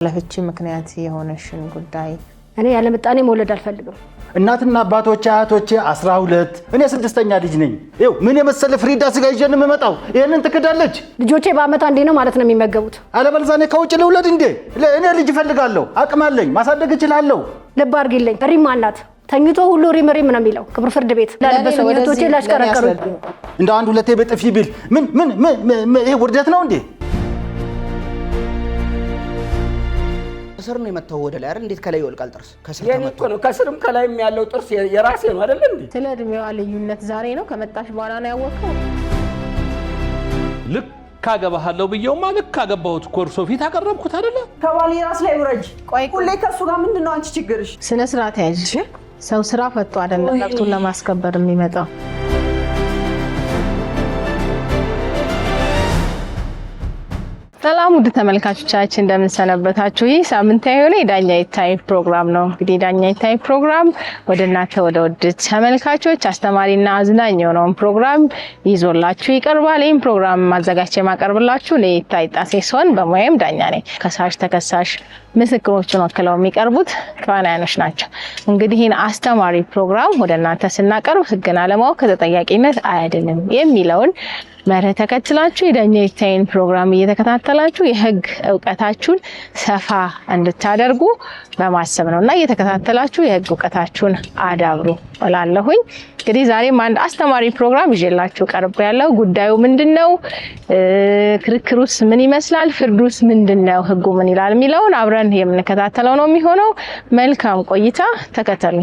ለፍቺ ምክንያት የሆነሽን ጉዳይ እኔ ያለ ምጣኔ መውለድ አልፈልግም። እናትና አባቶቼ አያቶቼ 12 እኔ ስድስተኛ ልጅ ነኝ። ይኸው ምን የመሰለ ፍሪዳ ስጋ ይዤ ነው የምመጣው። ይሄንን ትክዳለች። ልጆቼ በአመት አንዴ ነው ማለት ነው የሚመገቡት። አለበለዚያ እኔ ከውጭ ልውለድ እንዴ? እኔ ልጅ እፈልጋለሁ፣ አቅም አለኝ፣ ማሳደግ እችላለሁ። ልብ አድርጊልኝ። ሪም አላት ተኝቶ ሁሉ ሪም ሪም ነው የሚለው። ክብር ፍርድ ቤት ላለበሰው ወቶቼ ላሽከረከሩ እንደ አንድ ሁለቴ በጥፊ ቢል ምን ይሄ ውርደት ነው እንዴ? ከስር ነው የመጣው ወደ ላይ አይደል? እንዴት ከላይ ይወልቃል ጥርስ? ከስር ተመቶ ነው። ከስርም ከላይም ያለው ጥርስ የራሴ ነው አይደል እንዴ? ስለ እድሜዋ ልዩነት ዛሬ ነው ከመጣሽ በኋላ ነው ያወቀው። ልክ ካገባሃለው ብየውማ ልክ ካገባሁት ኮርሶ ፊት አቀረብኩት አይደለ? ከባሌ ራስ ላይ ውረጅ። ሁሌ ከሱ ጋር ምንድነው አንቺ ችግርሽ? ስነ ስርዓት ያዥ። ሰው ስራ ፈጥቶ አይደለም መብቱን ለማስከበር የሚመጣው። ሰላም ውድ ተመልካቾቻችን እንደምን ሰነበታችሁ? ይህ ሳምንታዊ የሆነ የዳኛ ይታይ ፕሮግራም ነው። እንግዲህ ዳኛ ይታይ ፕሮግራም ወደ እናንተ ወደ ውድ ተመልካቾች አስተማሪና አዝናኝ የሆነውን ፕሮግራም ይዞላችሁ ይቀርባል። ይህን ፕሮግራም ማዘጋጀት የማቀርብላችሁ እኔ ይታይ ጣሴ ሲሆን በሙያም ዳኛ ነኝ። ከሳሽ ተከሳሽ ምስክሮችን ወክለው የሚቀርቡት ተዋናዮች ናቸው። እንግዲህ ይህን አስተማሪ ፕሮግራም ወደ እናንተ ስናቀርብ ሕግን አለማወቅ ከተጠያቂነት አያድንም የሚለውን መርህ ተከትላችሁ የዳኛ ይታይን ፕሮግራም እየተከታተላችሁ የህግ እውቀታችሁን ሰፋ እንድታደርጉ በማሰብ ነውና እየተከታተላችሁ የህግ እውቀታችሁን አዳብሩ እላለሁኝ። እንግዲህ ዛሬም አንድ አስተማሪ ፕሮግራም ይዤላችሁ ቀርብ ያለው ጉዳዩ ምንድነው? ክርክሩስ ምን ይመስላል? ፍርዱስ ምንድነው? ህጉ ምን ይላል የሚለውን አብረን የምንከታተለው ነው የሚሆነው። መልካም ቆይታ ተከታተሉ።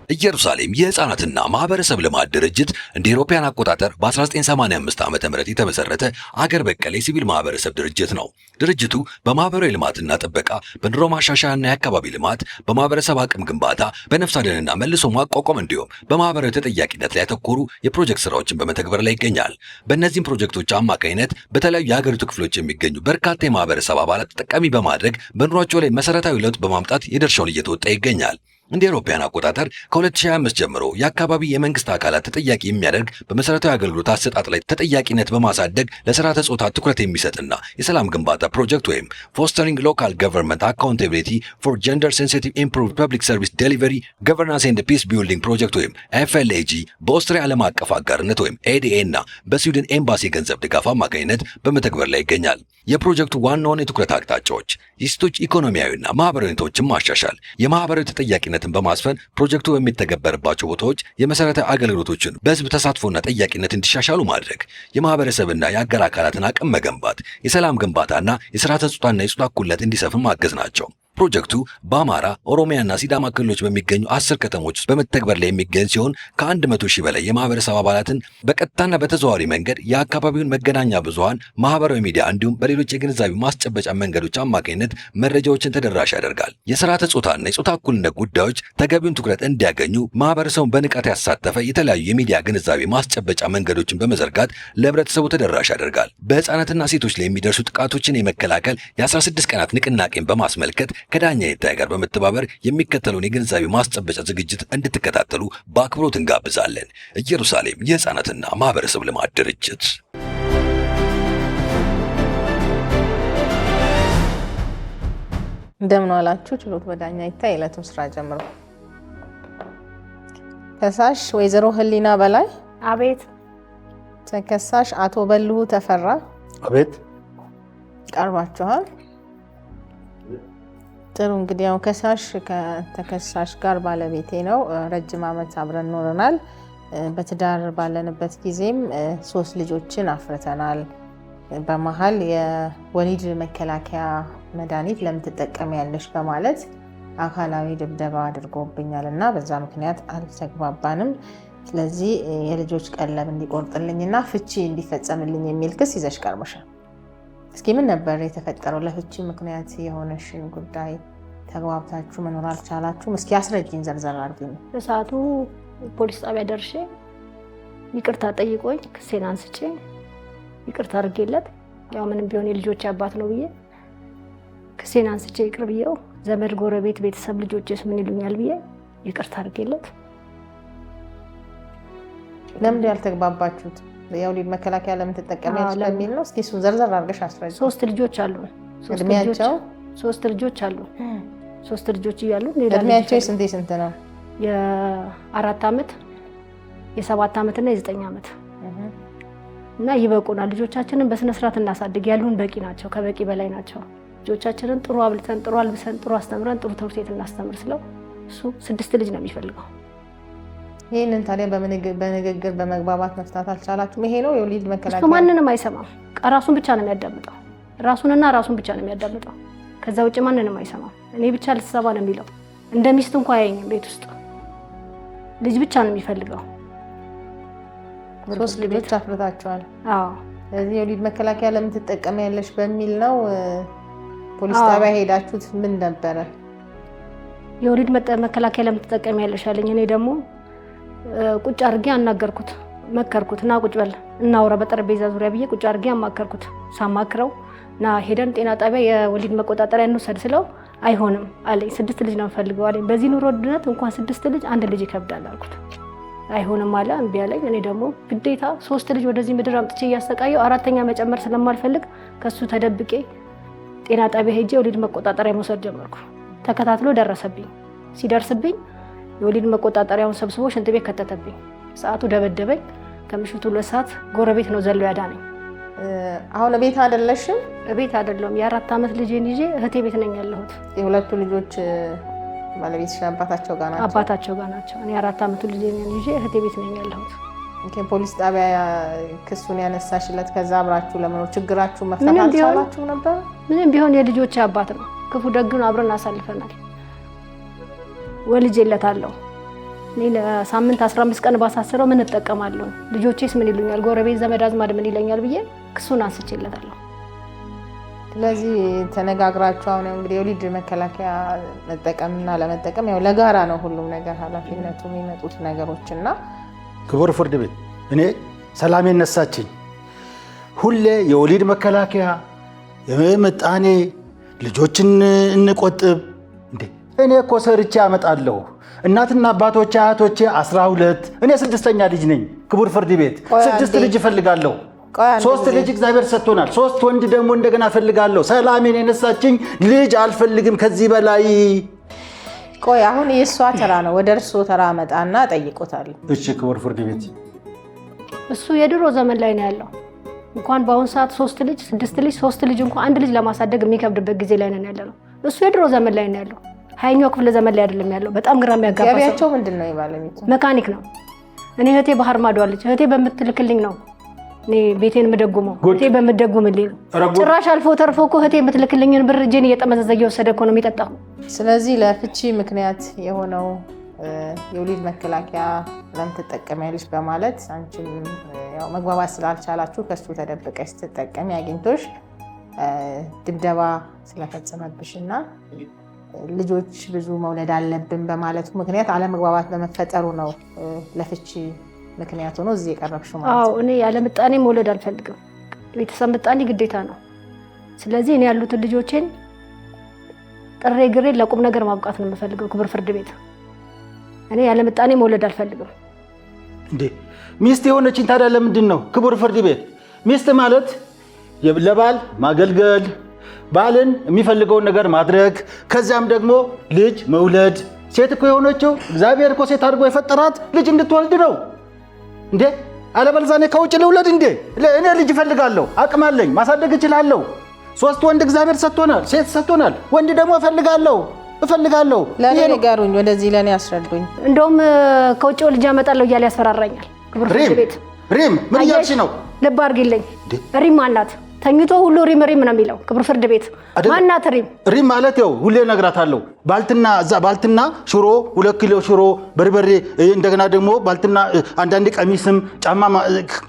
ኢየሩሳሌም የህፃናትና ማህበረሰብ ልማት ድርጅት እንደ አውሮፓውያን አቆጣጠር በ1985 ዓ.ም የተመሰረተ አገር በቀል የሲቪል ማህበረሰብ ድርጅት ነው። ድርጅቱ በማህበራዊ ልማትና ጥበቃ፣ በኑሮ ማሻሻያና የአካባቢ ልማት፣ በማህበረሰብ አቅም ግንባታ፣ በነፍስ አድንና መልሶ ማቋቋም እንዲሁም በማህበራዊ ተጠያቂነት ላይ ያተኮሩ የፕሮጀክት ስራዎችን በመተግበር ላይ ይገኛል። በእነዚህም ፕሮጀክቶች አማካኝነት በተለያዩ የሀገሪቱ ክፍሎች የሚገኙ በርካታ የማህበረሰብ አባላት ተጠቃሚ በማድረግ በኑሯቸው ላይ መሰረታዊ ለውጥ በማምጣት የድርሻውን እየተወጣ ይገኛል። እንደ አውሮፓውያን አቆጣጠር ከ2025 ጀምሮ የአካባቢ የመንግስት አካላት ተጠያቂ የሚያደርግ በመሰረታዊ አገልግሎት አሰጣጥ ላይ ተጠያቂነት በማሳደግ ለስርዓተ ጾታ ትኩረት የሚሰጥና የሰላም ግንባታ ፕሮጀክት ወይም ፎስተሪንግ ሎካል ገቨርንመንት አካውንታቢሊቲ ፎር ጀንደር ሴንሲቲቭ ኢምፕሩቭድ ፐብሊክ ሰርቪስ ዴሊቨሪ ገቨርናንስ ኤንድ ፒስ ቢልዲንግ ፕሮጀክት ወይም FLAG በኦስትሪያ ዓለም አቀፍ አጋርነት ወይም ADA እና በስዊድን ኤምባሲ ገንዘብ ድጋፍ አማካኝነት በመተግበር ላይ ይገኛል። የፕሮጀክቱ ዋናውን የትኩረት አቅጣጫዎች የሴቶች ኢኮኖሚያዊና ማህበራዊ ሁኔታዎችን ማሻሻል፣ የማህበራዊ ተጠያቂነትን በማስፈን ፕሮጀክቱ በሚተገበርባቸው ቦታዎች የመሰረታዊ አገልግሎቶችን በህዝብ ተሳትፎና ተጠያቂነት እንዲሻሻሉ ማድረግ፣ የማህበረሰብና የአጋር አካላትን አቅም መገንባት፣ የሰላም ግንባታና የስርዓተ ጾታና የጾታ እኩልነት እንዲሰፍን ማገዝ ናቸው። ፕሮጀክቱ በአማራ፣ ኦሮሚያና ሲዳማ ክልሎች በሚገኙ 10 ከተሞች ውስጥ በመተግበር ላይ የሚገኝ ሲሆን ከ100 ሺህ በላይ የማህበረሰብ አባላትን በቀጥታና በተዘዋዋሪ መንገድ የአካባቢውን መገናኛ ብዙሃን፣ ማህበራዊ ሚዲያ እንዲሁም በሌሎች የግንዛቤ ማስጨበጫ መንገዶች አማካኝነት መረጃዎችን ተደራሽ ያደርጋል። የስርዓተ ጾታና የጾታ እኩልነት ጉዳዮች ተገቢውን ትኩረት እንዲያገኙ ማህበረሰቡን በንቃት ያሳተፈ የተለያዩ የሚዲያ ግንዛቤ ማስጨበጫ መንገዶችን በመዘርጋት ለህብረተሰቡ ተደራሽ ያደርጋል። በህፃናትና ሴቶች ላይ የሚደርሱ ጥቃቶችን የመከላከል የ16 ቀናት ንቅናቄን በማስመልከት ከዳኛ ይታይ ጋር በመተባበር የሚከተለውን የግንዛቤ ማስጨበጫ ዝግጅት እንድትከታተሉ በአክብሮት እንጋብዛለን። ኢየሩሳሌም የህፃናትና ማህበረሰብ ልማት ድርጅት። እንደምን ዋላችሁ። ችሎት በዳኛ ይታይ ዕለቱን ስራ ጀምሮ ተከሳሽ ወይዘሮ ህሊና በላይ። አቤት። ተከሳሽ አቶ በልሁ ተፈራ። አቤት። ቀርባችኋል። ጥሩ። እንግዲህ ያው ከሳሽ ከተከሳሽ ጋር ባለቤቴ ነው። ረጅም ዓመት አብረን ኖረናል። በትዳር ባለንበት ጊዜም 3 ልጆችን አፍርተናል። በመሃል የወሊድ መከላከያ መድኃኒት ለምን ትጠቀሚያለሽ በማለት አካላዊ ድብደባ አድርጎብኛልና በዛ ምክንያት አልተግባባንም። ስለዚህ የልጆች ቀለብ እንዲቆርጥልኝና ፍቺ እንዲፈጸምልኝ የሚል ክስ ይዘሽ ቀርበሻል። እስኪ ምን ነበር የተፈጠረው? ለፍቺ ምክንያት የሆነሽን ጉዳይ ተግባብታችሁ መኖር አልቻላችሁም? እስኪ አስረጂኝ፣ ዘርዘር አድርጊኝ። በሰዓቱ ፖሊስ ጣቢያ ደርሼ ይቅርታ ጠይቆኝ ክሴን አንስቼ ይቅርታ አድርጌለት ያው ምንም ቢሆን የልጆች አባት ነው ብዬ ክሴን አንስቼ ይቅር ብዬው ዘመድ፣ ጎረቤት፣ ቤተሰብ ልጆችስ ምን ይሉኛል ብዬ ይቅርታ አድርጌለት። ለምን ያልተግባባችሁት? የወሊድ መከላከያ ለምን ትጠቀሚያለሽ በሚል ነው። እስኪ እሱን ዘርዘር አድርገሽ አስረጂ። 3 ልጆች አሉ። እድሜያቸው 3 ልጆች አሉ። 3 ልጆች እያሉ እድሜያቸው ስንት ነው? የ4 ዓመት የ7 ዓመት እና የ9 ዓመት እና ይበቁናል። ልጆቻችንን በስነ ስርዓት እናሳድግ። ያሉን በቂ ናቸው፣ ከበቂ በላይ ናቸው። ልጆቻችንን ጥሩ አብልተን ጥሩ አልብሰን ጥሩ አስተምረን ጥሩ ትምህርት ቤት እናስተምር ስለው እሱ 6 ልጅ ነው የሚፈልገው። ይሄንን ታዲያ በንግግር በመግባባት መፍታት አልቻላችሁም? ይሄ ነው የወሊድ መከላከያ። እሱ ማንንም አይሰማም። ራሱን ብቻ ነው የሚያዳምጠው። ራሱን ብቻ ነው የሚያዳምጠው። ከዛ ውጭ ማንንም አይሰማም። እኔ ብቻ ልትሰማ ነው የሚለው። እንደ ሚስት እንኳን አያየኝም። ቤት ውስጥ ልጅ ብቻ ነው የሚፈልገው። 3 ልጆች አፍርታችኋል? አዎ። ስለዚህ የወሊድ መከላከያ ለምን ትጠቀሚያለሽ በሚል ነው ፖሊስ ጣቢያ ሄዳችሁት? ምን ነበረ? የወሊድ መከላከያ ለምን ትጠቀሚያለሽ አለኝ። እኔ ደግሞ ቁጭ አድርጌ አናገርኩት፣ መከርኩት። እና ቁጭ በል እናውራ በጠረጴዛ ዙሪያ ብዬ ቁጭ አድርጌ አማከርኩት። ሳማክረው ና ሄደን ጤና ጣቢያ የወሊድ መቆጣጠሪያ እንውሰድ ስለው አይሆንም አለኝ። 6 ልጅ ነው ፈልገው አለኝ። በዚህ ኑሮ ውድነት እንኳን 6 ልጅ 1 ልጅ ይከብዳል አልኩት። አይሆንም አለ፣ እምቢ አለኝ። እኔ ደግሞ ግዴታ 3 ልጅ ወደዚህ ምድር አምጥቼ እያሰቃየው 4ኛ መጨመር ስለማልፈልግ ከሱ ተደብቄ ጤና ጣቢያ ሄጄ የወሊድ መቆጣጠሪያ መውሰድ ጀመርኩ። ተከታትሎ ደረሰብኝ። ሲደርስብኝ የወሊድ መቆጣጠሪያውን ሰብስቦ ሽንት ቤት ከተተብኝ። ሰዓቱ ደበደበኝ። ከምሽቱ 2 ሰዓት ጎረቤት ነው ዘሎ ያዳነኝ። አሁን ቤት አይደለሽም? ቤት አይደለሁም። የ4 ዓመት ልጄን ይዤ እህቴ ቤት ነኝ ያለሁት። የሁለቱ ልጆች ባለቤትሽ አባታቸው ጋር ናቸው? አባታቸው ጋር ናቸው። እኔ 4 ዓመቱ ልጄን ይዤ እህቴ ቤት ነኝ ያለሁት። ፖሊስ ጣቢያ ክሱን ያነሳሽለት ከዛ አብራችሁ ለመኖር ችግራችሁ መፍታት አልቻላችሁ ነበር? ምንም ቢሆን የልጆቼ አባት ነው። ክፉ ደግን አብረን አሳልፈናል። ወልጄለታለሁ። እኔ ለሳምንት 15 ቀን ባሳስረው ምን እጠቀማለሁ? ልጆቼስ ምን ይሉኛል? ጎረቤት ዘመድ አዝማድ ምን ይለኛል ብዬ ክሱን አንስቼለታለሁ። ስለዚህ ተነጋግራችሁ አሁን እንግዲህ የወሊድ መከላከያ መጠቀምና ለመጠቀም ያው ለጋራ ነው ሁሉም ነገር ኃላፊነቱ የሚመጡት ነገሮችና ክቡር ፍርድ ቤት እኔ ሰላሜን ነሳችኝ። ሁሌ የወሊድ መከላከያ የምጣኔ ልጆችን እንቆጥብ እንዴ! እኔ እኮ ሰርቼ አመጣለሁ። እናትና አባቶቼ አያቶቼ 12 እኔ 6ኛ ልጅ ነኝ። ክቡር ፍርድ ቤት 6 ልጅ እፈልጋለሁ። 3 ልጅ እግዚአብሔር ሰጥቶናል። 3 ወንድ ደግሞ እንደገና እፈልጋለሁ። ሰላሜን የነሳችኝ ልጅ አልፈልግም ከዚህ በላይ። ቆይ አሁን የእሷ ተራ ነው። ወደ እርስዎ ተራ መጣና ጠይቆታል። እሺ ክቡር ፍርድ ቤት እሱ የድሮ ዘመን ላይ ነው ያለው። እንኳን በአሁን ሰዓት 3 ልጅ 6 ልጅ 3 ልጅ እንኳን 1 ልጅ ለማሳደግ የሚከብድበት ጊዜ ላይ ነው ያለው። እሱ የድሮ ዘመን ላይ ነው ያለው። 20ኛው ክፍለ ዘመን ላይ አይደለም ያለው። በጣም ግራ የሚያጋባ ሰው። ገቢያቸው ምንድነው? የባለቤቱ መካኒክ ነው። እኔ እህቴ ባህር ማዶ አለች። እህቴ በምትልክልኝ ነው እኔ ቤቴን የምደጉመው። እህቴ በምትደጉምልኝ ነው። ጭራሽ አልፎ ተርፎ እኮ እህቴ የምትልክልኝን ብር እጄን እየጠመዘዘ እየወሰደ እኮ ነው የሚጠጣው። ስለዚህ ለፍቺ ምክንያት የሆነው የወሊድ መከላከያ ለምን ትጠቀሚያለሽ በማለት አንቺም ያው መግባባት ስላልቻላችሁ ከሱ ተደብቀሽ ስትጠቀሚ አግኝቶሽ ድብደባ ስለፈጸመብሽና ልጆች ብዙ መውለድ አለብን በማለቱ ምክንያት አለመግባባት በመፈጠሩ ነው ለፍቺ ምክንያት ሆኖ እዚህ የቀረብሽው ማለት ነው። አዎ እኔ ያለ ምጣኔ መውለድ አልፈልግም። ቤተሰብ ምጣኔ ግዴታ ነው። ስለዚህ እኔ ያሉትን ልጆቼን ጥሬ ግሬ ለቁም ነገር ማብቃት ነው የምፈልገው። ክቡር ፍርድ ቤት እኔ ያለ ምጣኔ መውለድ አልፈልግም። እንዴ ሚስት የሆነችኝ ታዲያ ለምንድን ነው? ክቡር ፍርድ ቤት ሚስት ማለት ለባል ማገልገል፣ ባልን የሚፈልገውን ነገር ማድረግ፣ ከዚያም ደግሞ ልጅ መውለድ። ሴት እኮ የሆነችው እግዚአብሔር እኮ ሴት አድርጎ የፈጠራት ልጅ እንድትወልድ ነው እንዴ። አለበለዚያ እኔ ከውጭ ልውለድ እንዴ? እኔ ልጅ እፈልጋለሁ፣ አቅም አለኝ፣ ማሳደግ እችላለሁ። 3 ወንድ እግዚአብሔር ሰጥቶናል፣ ሴት ሰጥቶናል። ወንድ ደግሞ እፈልጋለሁ። ለኔ ንገሩኝ፣ ወደዚህ ለኔ አስረዱኝ። እንደውም ከውጭ ልጅ አመጣለሁ እያለ ያስፈራራኛል። ክቡር ፍርድ ቤት ሪም ምን እያልሽ ነው? ልብ አድርጊልኝ። ሪም አላት ተኝቶ ሁሉ ሪም ነው የሚለው። ክቡር ፍርድ ቤት ማናት ሪም? ሪም ማለት ያው ሁሌ እነግራታለሁ። ባልትና ሽሮ 2 ኪሎ ሽሮ በርበሬ፣ እንደገና ደግሞ ባልትና አንዳንድ ቀሚስም ጫማ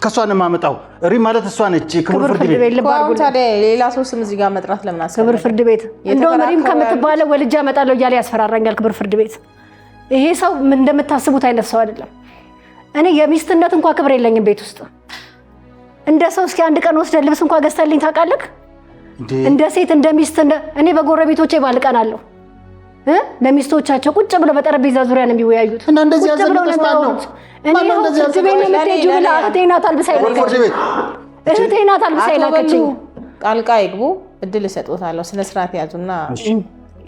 ከሷ ነው የማመጣው። ሪም ማለት እሷ ነች። ክቡር ፍርድ ቤት ታዲያ ሌላ ሰው ስም እዚህ ጋር መጥራት ለምን አስፈለገ? ክቡር ፍርድ ቤት እንደውም ሪም ከምትባለው ወልጄ አመጣለሁ እያለ ያስፈራራኛል። ክቡር ፍርድ ቤት ይሄ ሰው እንደምታስቡት አይነት ሰው አይደለም። እኔ የሚስትነት እንኳን ክብር የለኝም ቤት ውስጥ እንደ ሰው። እስኪ አንድ ቀን ወስደህ ልብስ እንኳን ገዝተልኝ ታውቃለህ? እንደ ሴት እንደ ሚስት እኔ በጎረቤቶቼ ባልቀናለሁ። ለሚስቶቻቸው ቁጭ ብለው በጠረጴዛ ዙሪያ ነው የሚወያዩት። እና እንደዚህ ያዘነው ነው። እኔ እህቴ ናት አልብሳ ይላከችኝ። ጣልቃ ይግቡ። እድል እሰጥዎታለሁ። ስነ ስርዓት ያዙና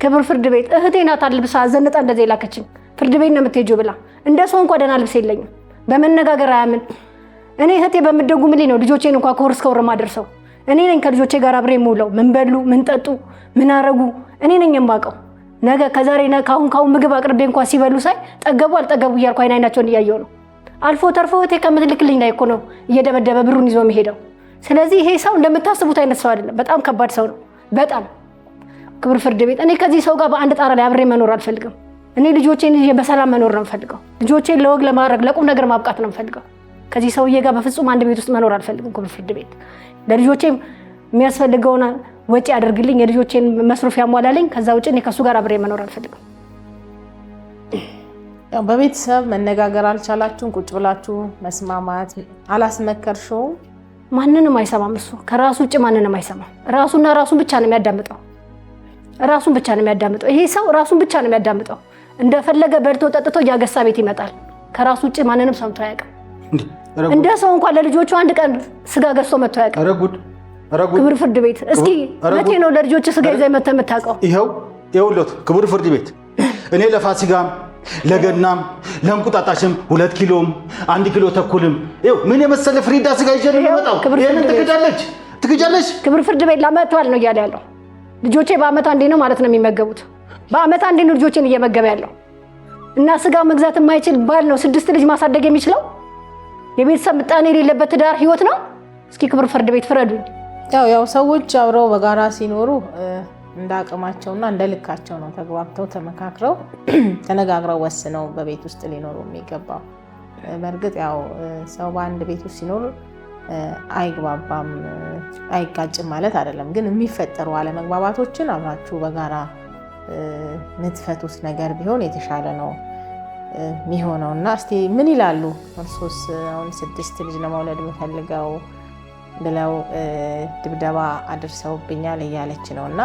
ክብር ፍርድ ቤት እህቴ ናት አልብሳ ዘንጣ እንደዚህ ላከችኝ። ፍርድ ቤት ነው የምትሄጂው ብላ እንደ ሰው እንኳን ደህና ልብስ የለኝም። በመነጋገር አያምን። እኔ እህቴ በምትደጉምልኝ ነው ልጆቼን እንኳን ከወር እስከ ወር ማደርሰው። እኔ ነኝ ከልጆቼ ጋር አብሬ የምውለው። ምን በሉ ምን ጠጡ ምን አረጉ እኔ ነኝ የማውቀው። ነገ ከዛሬ ካሁን ምግብ አቅርቤ እንኳን ሲበሉ ሳይ ጠገቡ አልጠገቡ እያልኩ አይናቸውን እያየሁ ነው። አልፎ ተርፎ እህቴ ከምትልክልኝ ላይ እኮ ነው እየደበደበ ብሩን ይዞ የሚሄደው። ስለዚህ ይሄ ሰው እንደምታስቡት አይነት ሰው አይደለም። በጣም ከባድ ሰው ነው። በጣም ክብር ፍርድ ቤት እኔ ከዚህ ሰው ጋር በአንድ ጣራ ላይ አብሬ መኖር አልፈልግም። እኔ ልጆቼን በሰላም መኖር ነው የምፈልገው። ልጆቼን ለወግ ለማድረግ ለቁም ነገር ማብቃት ነው የምፈልገው። ከዚህ ሰውዬ ጋር በፍጹም አንድ ቤት ውስጥ መኖር አልፈልግም። ክብር ፍርድ ቤት ለልጆቼ የሚያስፈልገውን ወጪ አድርግልኝ፣ የልጆቼን መስሩፍ ያሟላልኝ። ከዛ ውጭ እኔ ከሱ ጋር አብሬ መኖር አልፈልግም። ያው በቤተሰብ መነጋገር አልቻላችሁም? ቁጭ ብላችሁ መስማማት አላስመከርሽውም? ማንንም አይሰማም። እሱ ከራሱ ውጭ ማንንም አይሰማም። ራሱና ራሱን ብቻ ነው የሚያዳምጠው። ራሱን ብቻ ነው የሚያዳምጠው። ይሄ ሰው ራሱን ብቻ ነው የሚያዳምጠው። እንደፈለገ በልቶ ጠጥቶ እያገሳ ቤት ይመጣል። ከራሱ ውጭ ማንንም ሰምቶ አያውቅም። እንደ ሰው እንኳን ለልጆቹ አንድ ቀን ስጋ ገዝቶ መጥቶ አያውቅም። ረጉድ ክብር ፍርድ ቤት እስኪ መቼ ነው ለልጆች ስጋ ይዘህ መተህ የምታውቀው? ይኸውልዎት ክብር ፍርድ ቤት እኔ ለፋሲካም ለገናም ለእንቁጣጣሽም 2 ኪሎም 1 ኪሎ ተኩልም ምን የመሰለ ፍሪዳ ስጋ ይዤ ነው የምመጣው። ይሄንን ትክጃለሽ? ክብር ፍርድ ቤት ለአመቷል ነው እያለ ያለው። ልጆቼ በአመት አንዴ ነው ማለት ነው የሚመገቡት። በአመት አንዴ ነው ልጆቼን እየመገበ ያለው እና ስጋ መግዛት የማይችል ባል ነው 6 ልጅ ማሳደግ የሚችለው። የቤተሰብ ምጣኔ የሌለበት ትዳር ህይወት ነው። እስኪ ክብር ፍርድ ቤት ፍረዱኝ። ያው ሰዎች አብረው በጋራ ሲኖሩ እንደ አቅማቸውና እንደ ልካቸው ነው ተግባብተው ተመካክረው ተነጋግረው ወስነው በቤት ውስጥ ሊኖሩ የሚገባው። በእርግጥ ያው ሰው በአንድ ቤት ውስጥ ሲኖር አይግባባም አይጋጭም ማለት አይደለም። ግን የሚፈጠሩ አለመግባባቶችን አብራችሁ በጋራ የምትፈቱት ነገር ቢሆን የተሻለ ነው የሚሆነው። እና እስቲ ምን ይላሉ እርሶስ? አሁን 6 ልጅ ለመውለድ የምፈልገው ብለው ድብደባ አድርሰውብኛል እያለች ነው። እና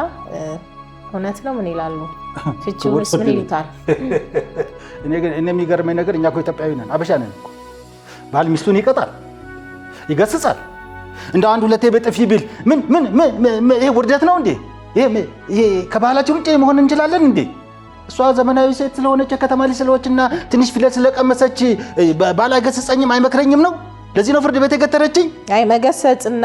እውነት ነው? ምን ይላሉ? ፍቺውንስ ምን ይሉታል? እኔ የሚገርመኝ ነገር እኛ እኮ ኢትዮጵያዊ ነን፣ አበሻ ነን። ባል ሚስቱን ይቀጣል፣ ይገስጻል። እንደ አንድ ሁለቴ በጥፊ ቢል ይሄ ውርደት ነው እንዴ? ይሄ ከባህላችን ውጭ መሆን እንችላለን እንዴ? እሷ ዘመናዊ ሴት ስለሆነች የከተማ ልጅ ስለሆነችና ትንሽ ፊደል ስለቀመሰች ባል አይገስጸኝም አይመክረኝም ነው? ለዚህ ነው ፍርድ ቤት የገተረችኝ? አይ መገሰጽና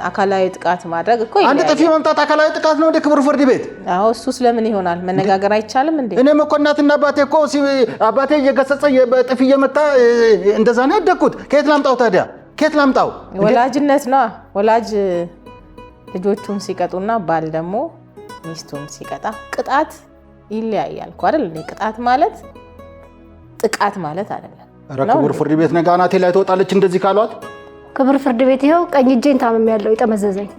አካላዊ ጥቃት ማድረግ እኮ አንድ ጥፊ መምታት አካላዊ ጥቃት ነው እንደ ክብር ፍርድ ቤት? አዎ እሱ ስለምን ይሆናል? መነጋገር አይቻልም እንዴ? እኔም እኮ እናትና አባቴ እኮ አባቴ እየገሰጸ በጥፊ እየመታ እንደዛ ነው ያደግኩት። ከየት ላምጣው ታዲያ? ከየት ላምጣው? ወላጅነት ነው። ወላጅ ልጆቹን ሲቀጡና ባል ደግሞ ሚስቱን ሲቀጣ ቅጣት ይለያያል እኮ አይደል? ቅጣት ማለት ጥቃት ማለት አይደለም። ክብር ፍርድ ቤት ነገ አናቴ ላይ ትወጣለች እንደዚህ ካሏት። ክብር ፍርድ ቤት ይኸው ቀኝ እጄን ታምም ያለው የጠመዘዘኝ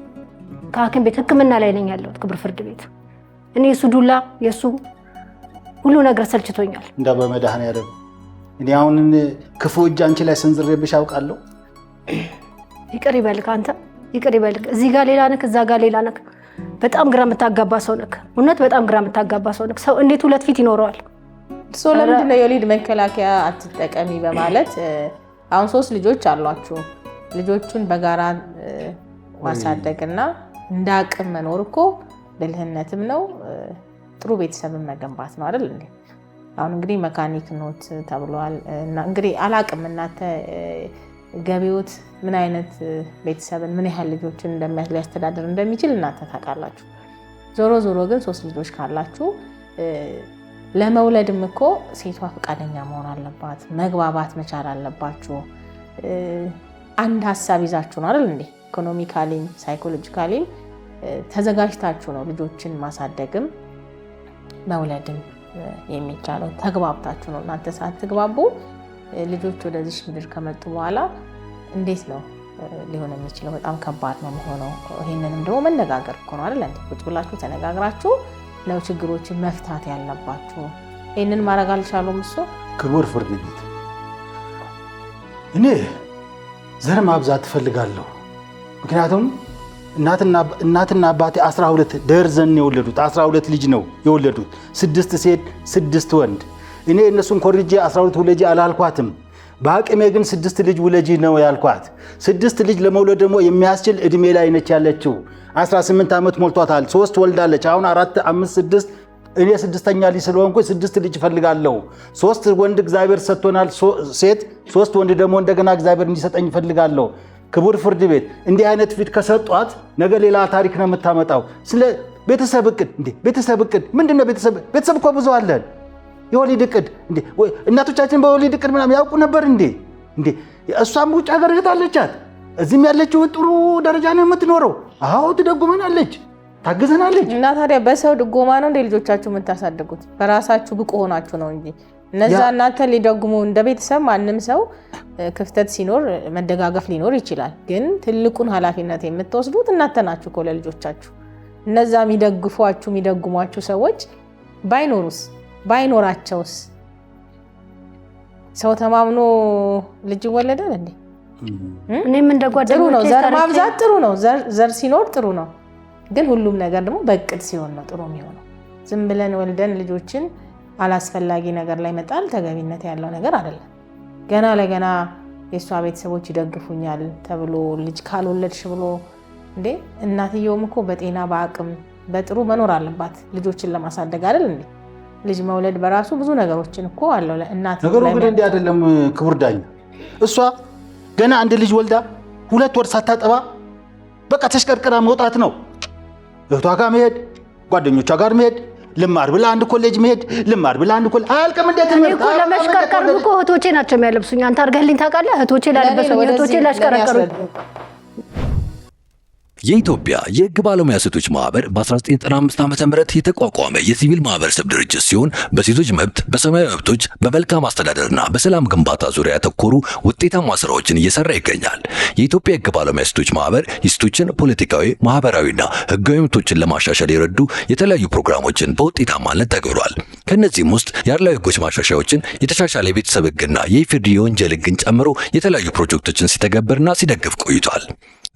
ከሐኪም ቤት ሕክምና ላይ ነኝ ያለሁት። ክብር ፍርድ ቤት እኔ እሱ ዱላ የእሱ ሁሉ ነገር ሰልችቶኛል። እንዳ በመድኃኔዓለም እኔ አሁን ክፉ እጅ አንቺ ላይ ሰንዝሬብሽ አውቃለሁ። ይቅር ይበልክ አንተ ይቅር ይበልክ። እዚህ ጋር ሌላ ነክ እዛ ጋር ሌላ ነክ። በጣም ግራ የምታጋባ ሰው ነክ። እውነት በጣም ግራ የምታጋባ ሰው ነክ። ሰው እንዴት 2 ፊት ይኖረዋል? እሱ ለምንድን ነው የወሊድ መከላከያ አትጠቀሚ በማለት አሁን 3 ልጆች አሏችሁ። ልጆቹን በጋራ ማሳደግና እንደ አቅም መኖር እኮ ብልህነትም ነው፣ ጥሩ ቤተሰብን መገንባት ነው አይደል እንዴ? አሁን እንግዲህ መካኒክ ኖት ተብሏል እና እንግዲህ አላቅም እናንተ ገቢዎት ምን አይነት ቤተሰብን ምን ያህል ልጆችን ሊያስተዳድር እንደሚችል እናንተ ታውቃላችሁ። ዞሮ ዞሮ ግን 3 ልጆች ካላችሁ ለመውለድም እኮ ሴቷ ፈቃደኛ መሆን አለባት፣ መግባባት መቻል አለባችሁ። አንድ ሀሳብ ይዛችሁ ነው አይደል እንዴ? ኢኮኖሚካሊም ሳይኮሎጂካሊም ተዘጋጅታችሁ ነው ልጆችን ማሳደግም መውለድም የሚቻለው። ተግባብታችሁ ነው። እናንተ ሳትግባቡ ልጆች ወደዚህ ምድር ከመጡ በኋላ እንዴት ነው ሊሆን የሚችለው? በጣም ከባድ ነው የሚሆነው። ይሄንንም ደግሞ መነጋገር እኮ ነው አይደል እንዴ? ቁጭ ብላችሁ ተነጋግራችሁ ነው ችግሮችን መፍታት ያለባችሁ። ይሄንን ማድረግ አልቻሉም። እሱ ክቡር ፍርድ ቤት እኔ ዘር ማብዛት ትፈልጋለሁ። ምክንያቱም እናትና አባቴ 12 ደርዘን የወለዱት 12 ልጅ ነው የወለዱት፣ 6 ሴት 6 ወንድ። እኔ እነሱን ኮርጄ 12 ወለጄ አላልኳትም። በአቅሜ ግን 6 ልጅ ውለጂ ነው ያልኳት። 6 ልጅ ለመውለድ ደግሞ የሚያስችል እድሜ ላይ ነች ያለችው። 18 ዓመት ሞልቷታል። 3 ወልዳለች። አሁን 4 5 6 እኔ 6ኛ ልጅ ስለሆንኩ 6 ልጅ እፈልጋለሁ። 3 ወንድ እግዚአብሔር ሰጥቶናል ሴት፣ 3 ወንድ ደግሞ እንደገና እግዚአብሔር እንዲሰጠኝ እፈልጋለሁ። ክቡር ፍርድ ቤት እንዲህ አይነት ፊት ከሰጧት ነገ ሌላ ታሪክ ነው የምታመጣው። ስለ ቤተሰብ እቅድ እንዴ ቤተሰብ እቅድ ምንድነው? ቤተሰብ እኮ ብዙ አለን። የወሊድ እቅድ እንዴ እናቶቻችን በወሊድ እቅድ ምናምን ያውቁ ነበር እንዴ? እሷም ውጭ ሀገር እህት አለቻት። እዚህም ያለችው ጥሩ ደረጃ ነው የምትኖረው። አዎ ትደጉመናለች፣ ታግዘናለች። እና ታዲያ በሰው ድጎማ ነው እንደ ልጆቻችሁ የምታሳድጉት? በራሳችሁ ብቁ ሆናችሁ ነው እንጂ እነዛ እናንተ ሊደጉሙ እንደ ቤተሰብ ማንም ሰው ክፍተት ሲኖር መደጋገፍ ሊኖር ይችላል። ግን ትልቁን ኃላፊነት የምትወስዱት እናንተ ናችሁ እኮ ለልጆቻችሁ። እነዛ የሚደግፏችሁ የሚደጉሟችሁ ሰዎች ባይኖራቸውስ ሰው ተማምኖ ልጅ ይወለዳል እንዴ? እኔም እንደ ጓደኞቼ ጥሩ ነው ዘር ማብዛት ጥሩ ነው። ዘር ሲኖር ጥሩ ነው። ግን ሁሉም ነገር ደግሞ በእቅድ ሲሆን ነው ጥሩ የሚሆነው። ዝም ብለን ወልደን ልጆችን አላስፈላጊ ነገር ላይ መጣል ተገቢነት ያለው ነገር አይደለም። ገና ለገና የእሷ ቤተሰቦች ይደግፉኛል ተብሎ ልጅ ካልወለድሽ ብሎ እንዴ! እናትየውም እኮ በጤና በአቅም በጥሩ መኖር አለባት ልጆችን ለማሳደግ አይደል እንዴ? ልጅ መውለድ በራሱ ብዙ ነገሮችን እኮ አለው ለእናት። ነገሩ ግን እንዲህ አይደለም ክቡር ዳኛ። እሷ ገና አንድ ልጅ ወልዳ 2 ወር ሳታጠባ በቃ ተሽቀርቅራ መውጣት ነው። እህቷ ጋር መሄድ፣ ጓደኞቿ ጋር መሄድ፣ ልማር ብላ አንድ ኮሌጅ መሄድ፣ ልማር ብላ አንድ ኮሌጅ አያልቅም። እንዴት ነው እኮ ለመሽቀርቀር እኮ እህቶቼ ናቸው የሚያለብሱኝ። አንተ አድርገህልኝ ታውቃለህ? እህቶቼ ላለበሰው እህቶቼ ላሽቀረቀሩኝ። የኢትዮጵያ የሕግ ባለሙያ ሴቶች ማህበር በ1995 ዓ.ም የተቋቋመ የሲቪል ማህበረሰብ ድርጅት ሲሆን በሴቶች መብት፣ በሰብአዊ መብቶች፣ በመልካም አስተዳደርና በሰላም ግንባታ ዙሪያ ያተኮሩ ውጤታማ ስራዎችን እየሰራ ይገኛል። የኢትዮጵያ የሕግ ባለሙያ ሴቶች ማህበር የሴቶችን ፖለቲካዊ፣ ማህበራዊና ሕጋዊ መብቶችን ለማሻሻል የረዱ የተለያዩ ፕሮግራሞችን በውጤታማነት ተግብሯል። ከነዚህም ውስጥ የአድሏዊ ሕጎች ማሻሻያዎችን፣ የተሻሻለ የቤተሰብ ሕግና የኢፍርድ የወንጀል ሕግን ጨምሮ የተለያዩ ፕሮጀክቶችን ሲተገብርና ሲደግፍ ቆይቷል።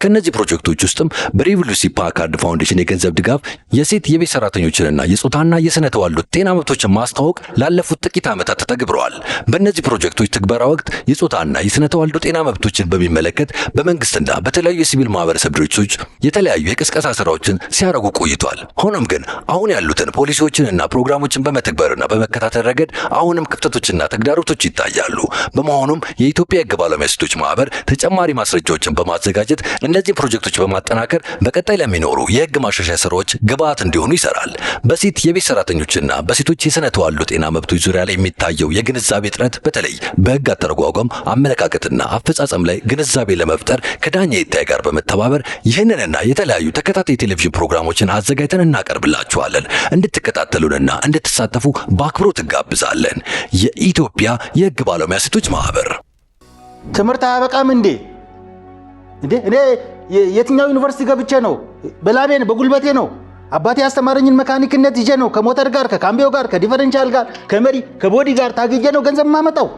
ከነዚህ ፕሮጀክቶች ውስጥም በሪቮሉሲ ፓካርድ ፋውንዴሽን የገንዘብ ድጋፍ የሴት የቤት ሰራተኞችንና የጾታና የስነ ተዋልዶ ጤና መብቶችን ማስተዋወቅ ላለፉት ጥቂት ዓመታት ተተግብረዋል። በእነዚህ ፕሮጀክቶች ትግበራ ወቅት የጾታና የስነ ተዋልዶ ጤና መብቶችን በሚመለከት በመንግስትና በተለያዩ የሲቪል ማህበረሰብ ድርጅቶች የተለያዩ የቅስቀሳ ስራዎችን ሲያደርጉ ቆይቷል። ሆኖም ግን አሁን ያሉትን ፖሊሲዎችንና ፕሮግራሞችን በመተግበርና በመከታተል ረገድ አሁንም ክፍተቶችና ተግዳሮቶች ይታያሉ። በመሆኑም የኢትዮጵያ የሕግ ባለሙያ ሴቶች ማህበር ተጨማሪ ማስረጃዎችን በማዘጋጀት እነዚህ ፕሮጀክቶች በማጠናከር በቀጣይ ለሚኖሩ የሕግ ማሻሻያ ስራዎች ግብዓት እንዲሆኑ ይሰራል። በሴት የቤት ሰራተኞችና በሴቶች የስነ ተዋልዶ ጤና መብቶች ዙሪያ ላይ የሚታየው የግንዛቤ እጥረት በተለይ በሕግ አተረጓጓም፣ አመለካከትና አፈጻጸም ላይ ግንዛቤ ለመፍጠር ከዳኛ ይታይ ጋር በመተባበር ይህንንና የተለያዩ ተከታታይ ቴሌቪዥን ፕሮግራሞችን አዘጋጅተን እናቀርብላችኋለን። እንድትከታተሉንና እንድትሳተፉ በአክብሮት እንጋብዛለን። የኢትዮጵያ የሕግ ባለሙያ ሴቶች ማህበር። ትምህርት አያበቃም እንዴ? እኔ የትኛው ዩኒቨርሲቲ ገብቼ ነው? በላቤ ነው፣ በጉልበቴ ነው። አባቴ ያስተማረኝን መካኒክነት ይዤ ነው ከሞተር ጋር፣ ከካምቢዮ ጋር፣ ከዲፈረንሻል ጋር፣ ከመሪ ከቦዲ ጋር ታግጄ ነው ገንዘብ የማመጣው።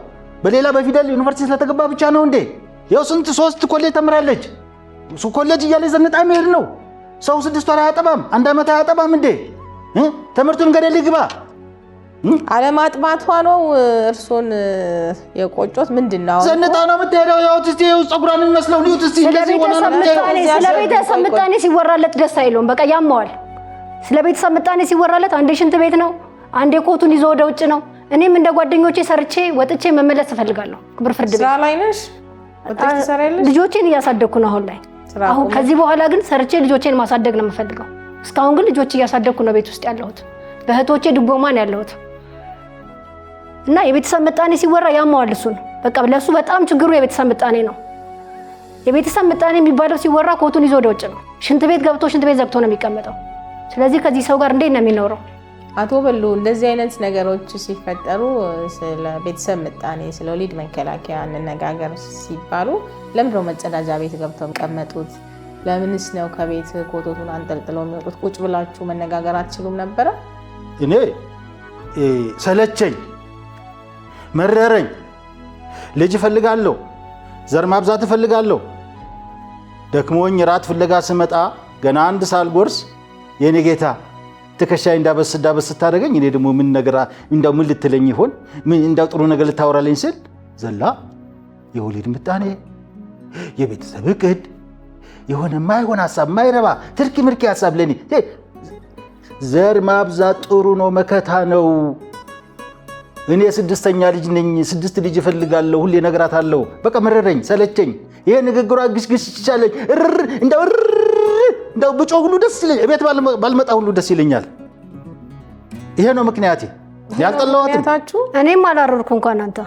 በሌላ በፊደል ዩኒቨርሲቲ ስለተገባ ብቻ ነው እንዴ? ያው ስንት 3 ኮሌጅ ተምራለች። ኮሌጅ እያለ ዘንጣ መሄድ ነው። ሰው 6 ወር አያጠባም፣ 1 ዓመት አያጠባም እንዴ? ትምህርቱን ገደል ይግባ። አለማጥማቷ ነው እርሶን የቆጮት? ምንድነው ዘንጣ ነው የምትሄደው? ያው እስቲ ጸጉሯን የሚመስለው ሊዩት እስቲ እንደዚህ ሆነ ነው። ስለ ቤተሰብ ምጣኔ ሲወራለት ደስ አይለውም። በቃ ያማዋል። ስለ ቤተሰብ ምጣኔ ሲወራለት አንዴ ሽንት ቤት ነው፣ አንዴ ኮቱን ይዞ ወደ ውጭ ነው። እኔም እንደ ጓደኞቼ ሰርቼ ወጥቼ መመለስ እፈልጋለሁ። ክብር ፍርድ ቤት ስራ ላይ ነሽ? ወጥቼ ትሰሪያለሽ? ልጆቼን እያሳደግኩ ነው አሁን ላይ። አሁን ከዚህ በኋላ ግን ሰርቼ ልጆቼን ማሳደግ ነው የምፈልገው። እስካሁን ግን ልጆች እያሳደግኩ ነው ቤት ውስጥ ያለሁት። በእህቶቼ ድጎማ ነው ያለሁት። እና የቤተሰብ ምጣኔ ሲወራ ያማዋል እሱን። በቃ ለሱ በጣም ችግሩ የቤተሰብ ምጣኔ ነው። የቤተሰብ ምጣኔ የሚባለው ሲወራ ኮቱን ይዞ ወደ ውጭ ነው። ሽንት ቤት ገብቶ ሽንት ቤት ዘግቶ ነው የሚቀመጠው። ስለዚህ ከዚህ ሰው ጋር እንዴት ነው የሚኖረው? አቶ በሉ እንደዚህ አይነት ነገሮች ሲፈጠሩ ስለ ቤተሰብ ምጣኔ፣ ስለ ወሊድ መከላከያ እንነጋገር ሲባሉ ለምንድነው መጸዳጃ ቤት ገብተው የሚቀመጡት? ለምንስ ነው ከቤት ኮቶቱን አንጠልጥለው የሚወጡት? ቁጭ ብላችሁ መነጋገር አትችሉም ነበረ? እኔ ሰለቸኝ፣ መረረኝ። ልጅ እፈልጋለሁ፣ ዘር ማብዛት እፈልጋለሁ። ደክሞኝ ራት ፍለጋ ስመጣ ገና አንድ ሳልጎርስ የኔ ጌታ ትከሻይ እንዳበስ ስታደርገኝ እኔ ደግሞ ምን ልትለኝ ይሆን? ምን እንዳው ጥሩ ነገር ልታወራለኝ ስል ዘላ የወሊድ ምጣኔ፣ የቤተሰብ እቅድ፣ የሆነ ማይሆን ሀሳብ፣ ማይረባ ትርኪ ምርኪ ሀሳብ ለኔ ዘር ማብዛት ጥሩ ነው፣ መከታ ነው። እኔ 6ኛ ልጅ ነኝ፣ 6 ልጅ እፈልጋለሁ፣ ሁሌ እነግራታለሁ። በቃ መረረኝ፣ ሰለቸኝ። ይሄ ንግግሯ ግሽግሽ ይቻለኝ እንደው ብጮህ ሁሉ ደስ ይለኛል፣ ቤት ባልመጣ ሁሉ ደስ ይለኛል። ይሄ ነው ምክንያቴ። ያልጠላዋትም እኔም አላረርኩ እንኳን አንተ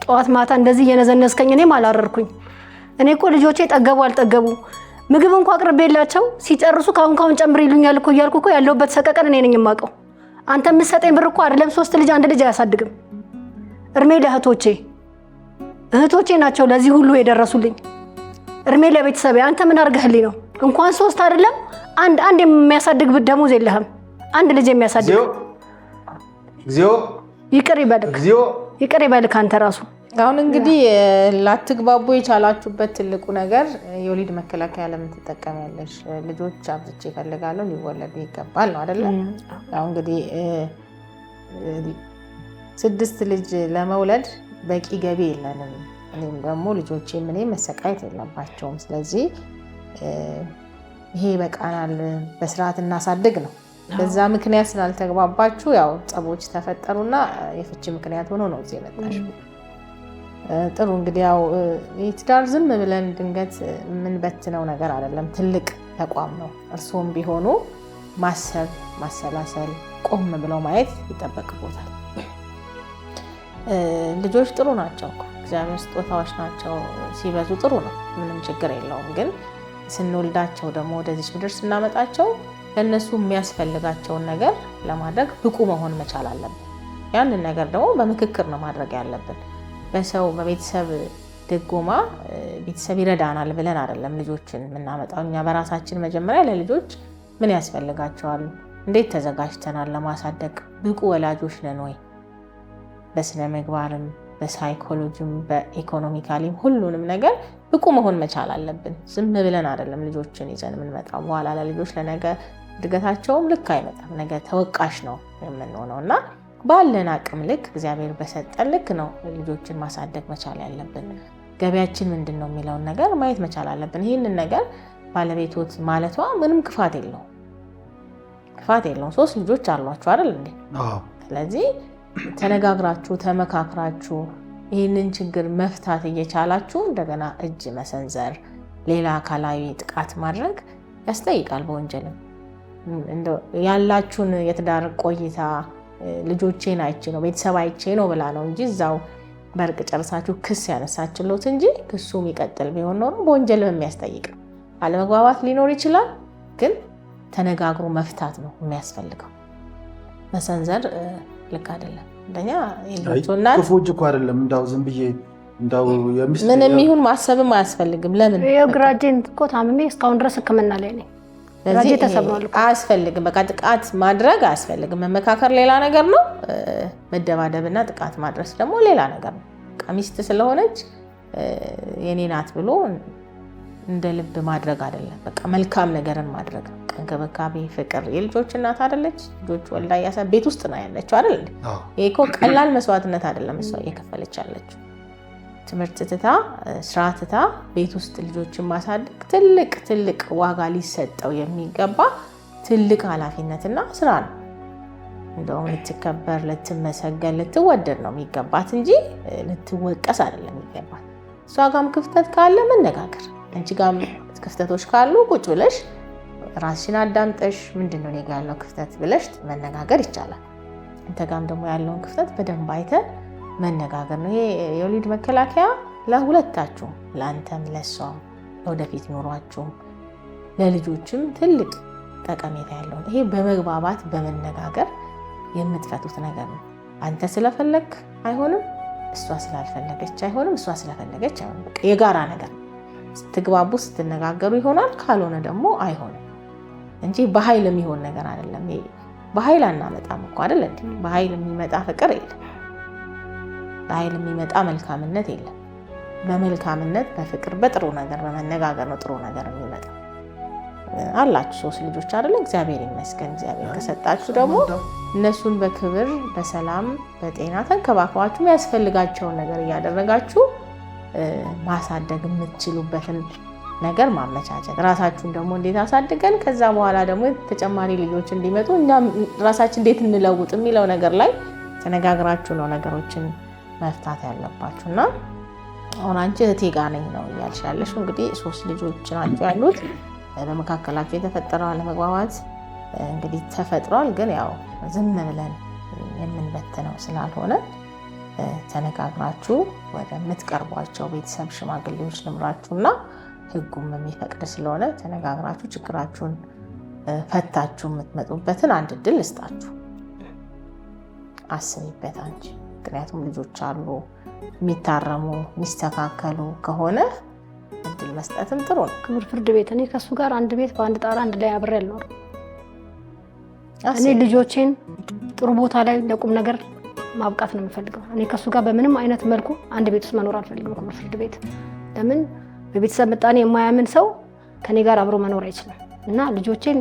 ጠዋት ማታ እንደዚህ እየነዘነስከኝ እኔም አላረርኩኝ። እኔ እኮ ልጆቼ ጠገቡ አልጠገቡ ምግብ እንኳን አቅርቤላቸው ሲጨርሱ ካሁን ጨምር ይሉኛል እኮ እያልኩ እኮ ያለሁበት ሰቀቀን እኔ ነኝ የማውቀው። አንተ የምትሰጠኝ ብር እኮ አይደለም 3 ልጅ 1 ልጅ አያሳድግም። እርሜ ለእህቶቼ ናቸው ለዚህ ሁሉ የደረሱልኝ። እርሜ ለቤተሰቤ። አንተ ምን አድርገህልኝ ነው? እንኳን 3 አይደለም አንድ የሚያሳድግ ደሞዝ የለህም። 1 ልጅ የሚያሳድግ እግዚኦ ይቅር ይበልክ አንተ ራሱ። አሁን እንግዲህ ላትግባቡ የቻላችሁበት ትልቁ ነገር የወሊድ መከላከያ ለምን ትጠቀሚያለሽ? ልጆች አብዝቼ እፈልጋለሁ ሊወለዱ ይገባል ነው አይደለ? አሁን እንግዲህ 6 ልጅ ለመውለድ በቂ ገቢ የለንም። እኔም ደግሞ ልጆቼ ምን መሰቃየት የለባቸውም። ስለዚህ ይሄ በቃናል፣ በስርዓት እናሳድግ ነው። በዛ ምክንያት ስላልተግባባችሁ ያው ጸቦች ተፈጠሩና የፍቺ ምክንያት ሆኖ ነው እዚህ የመጣሽ። ጥሩ እንግዲህ ያው የትዳር ዝም ብለን ድንገት የምንበትነው ነገር አይደለም፣ ትልቅ ተቋም ነው። እርስዎም ቢሆኑ ማሰብ፣ ማሰላሰል፣ ቆም ብለው ማየት ይጠበቅቦታል። ልጆች ጥሩ ናቸው እኮ እግዚአብሔር ስጦታዎች ናቸው። ሲበዙ ጥሩ ነው፣ ምንም ችግር የለውም። ግን ስንወልዳቸው ደግሞ ወደዚህ ምድር ስናመጣቸው ለእነሱ የሚያስፈልጋቸውን ነገር ለማድረግ ብቁ መሆን መቻል አለብን። ያንን ነገር ደግሞ በምክክር ነው ማድረግ ያለብን። በቤተሰብ ድጎማ ቤተሰብ ይረዳናል ብለን አይደለም ልጆችን የምናመጣው። እኛ በራሳችን መጀመሪያ ለልጆች ምን ያስፈልጋቸዋል፣ እንዴት ተዘጋጅተናል ለማሳደግ ብቁ ወላጆች ነን ወይ? በስነ ምግባርም በሳይኮሎጂም በኢኮኖሚካሊም ሁሉንም ነገር ብቁ መሆን መቻል አለብን። ዝም ብለን አይደለም ልጆችን ይዘን የምንመጣው። በኋላ ለልጆች ለነገ እድገታቸውም ልክ አይመጣም። ነገ ተወቃሽ ነው የምንሆነው እና ባለን አቅም ልክ እግዚአብሔር በሰጠን ልክ ነው ልጆችን ማሳደግ መቻል ያለብን። ገቢያችን ምንድን ነው የሚለውን ነገር ማየት መቻል አለብን። ይህንን ነገር ባለቤቶት ማለቷ ምንም ክፋት የለውም። 3 ልጆች አሏችሁ አይደል እንዴ? ስለዚህ ተነጋግራችሁ ተመካክራችሁ ይህንን ችግር መፍታት እየቻላችሁ እንደገና እጅ መሰንዘር፣ ሌላ አካላዊ ጥቃት ማድረግ ያስጠይቃል በወንጀልም። ያላችሁን የትዳር ቆይታ ልጆቼን አይቼ ነው ቤተሰብ አይቼ ነው ብላ ነው እንጂ እዛው በርቅ ጨርሳችሁ ክስ ያነሳችሎት እንጂ ክሱ የሚቀጥል ቢሆን ኖሮ በወንጀልም የሚያስጠይቅ አለመግባባት ሊኖር ይችላል። ግን ተነጋግሮ መፍታት ነው የሚያስፈልገው። መሰንዘር ልክ አይደለም። እንደኛ የልጆቹና ክፉጅ እኮ አይደለም። እንዳው ዝም ብዬ እንዳው ምንም ይሁን ማሰብም አያስፈልግም። ለምን የግራጄን እኮ ታምሜ እስካሁን ድረስ ሕክምና ላይ ነኝ። ግራጄ ተሰብሯል። አያስፈልግም። በቃ ጥቃት ማድረግ አያስፈልግም። መመካከር ሌላ ነገር ነው። መደባደብና ጥቃት ማድረስ ደግሞ ሌላ ነገር ነው። ሚስት ስለሆነች የኔ ናት ብሎ እንደ ልብ ማድረግ አይደለም። በቃ መልካም ነገርን ማድረግ ነው። እንክብካቤ፣ ፍቅር። የልጆች እናት አይደለች? ልጆች ወልዳ ቤት ውስጥ ነው ያለችው አይደል? ይሄ እኮ ቀላል መስዋዕትነት አይደለም እሷ እየከፈለች ያለችው። ትምህርት ትታ ስራ ትታ ቤት ውስጥ ልጆችን ማሳደግ ትልቅ ዋጋ ሊሰጠው የሚገባ ትልቅ ኃላፊነትና ስራ ነው። እንደውም ልትከበር፣ ልትመሰገን፣ ልትወደድ ነው የሚገባት እንጂ ልትወቀስ አይደለም የሚገባት። እሷ ጋም ክፍተት ካለ መነጋገር፣ አንቺ ጋም ክፍተቶች ካሉ ቁጭ ብለሽ ራስሽን አዳምጠሽ ምንድነው እኔ ጋር ያለው ክፍተት ብለሽ መነጋገር ይቻላል። አንተ ጋም ደግሞ ያለውን ክፍተት በደንብ አይተህ መነጋገር ነው። ይሄ የወሊድ መከላከያ ለሁለታችሁም፣ ለአንተም ለሷም፣ ለወደፊት ኑሯችሁም ለልጆችም ትልቅ ጠቀሜታ ያለው ይሄ በመግባባት በመነጋገር የምትፈቱት ነገር ነው። አንተ ስለፈለግ አይሆንም፣ እሷ ስላልፈለገች አይሆንም፣ እሷ ስለፈለገች አይሆንም። በቃ የጋራ ነገር ስትግባቡ ስትነጋገሩ ይሆናል። ካልሆነ ደግሞ አይሆንም እንጂ በኃይል የሚሆን ነገር አይደለም። በኃይል አናመጣም እኮ አይደል እንዴ? በኃይል የሚመጣ ፍቅር የለም። በኃይል የሚመጣ መልካምነት የለም። በመልካምነት በፍቅር በጥሩ ነገር በመነጋገር ነው ጥሩ ነገር የሚመጣ። አላችሁ 3 ልጆች አይደል? እግዚአብሔር ይመስገን። እግዚአብሔር ከሰጣችሁ ደግሞ እነሱን በክብር በሰላም በጤና ተንከባክባችሁ የሚያስፈልጋቸውን ነገር እያደረጋችሁ ማሳደግ የምትችሉበትን ነገር ማመቻቸት ራሳችሁን ደግሞ እንዴት አሳድገን ከዛ በኋላ ደግሞ ተጨማሪ ልጆች እንዲመጡ እኛ ራሳችን እንዴት እንለውጥ የሚለው ነገር ላይ ተነጋግራችሁ ነው ነገሮችን መፍታት ያለባችሁና አሁን አንቺ እህቴ ጋር ነኝ ነው ያልሻለሽ እንግዲህ 3 ልጆች ናቸው ያሉት በመካከላቸው የተፈጠረው አለመግባባት እንግዲህ ተፈጥሯል ግን ያው ዝም ብለን የምንበተነው ስላልሆነ ተነጋግራችሁ ወደ ምትቀርቧቸው ቤተሰብ ሽማግሌዎች ልምራችሁና ህጉም የሚፈቅድ ስለሆነ ተነጋግራችሁ ችግራችሁን ፈታችሁ የምትመጡበትን አንድ እድል ልስጣችሁ አስቢበት አንቺ ምክንያቱም ልጆች አሉ የሚታረሙ የሚስተካከሉ ከሆነ እድል መስጠትም ጥሩ ነው ክቡር ፍርድ ቤት እኔ ከሱ ጋር አንድ ቤት በአንድ ጣራ አንድ ላይ አብሬ አልኖርም እኔ ልጆቼን ጥሩ ቦታ ላይ ለቁም ነገር ማብቃት ነው የምፈልገው እኔ ከሱ ጋር በምንም አይነት መልኩ አንድ ቤት ውስጥ መኖር አልፈልግም ክቡር ፍርድ ቤት ለምን በቤተሰብ ምጣኔ የማያምን ሰው ከኔ ጋር አብሮ መኖር አይችልም እና ልጆቼን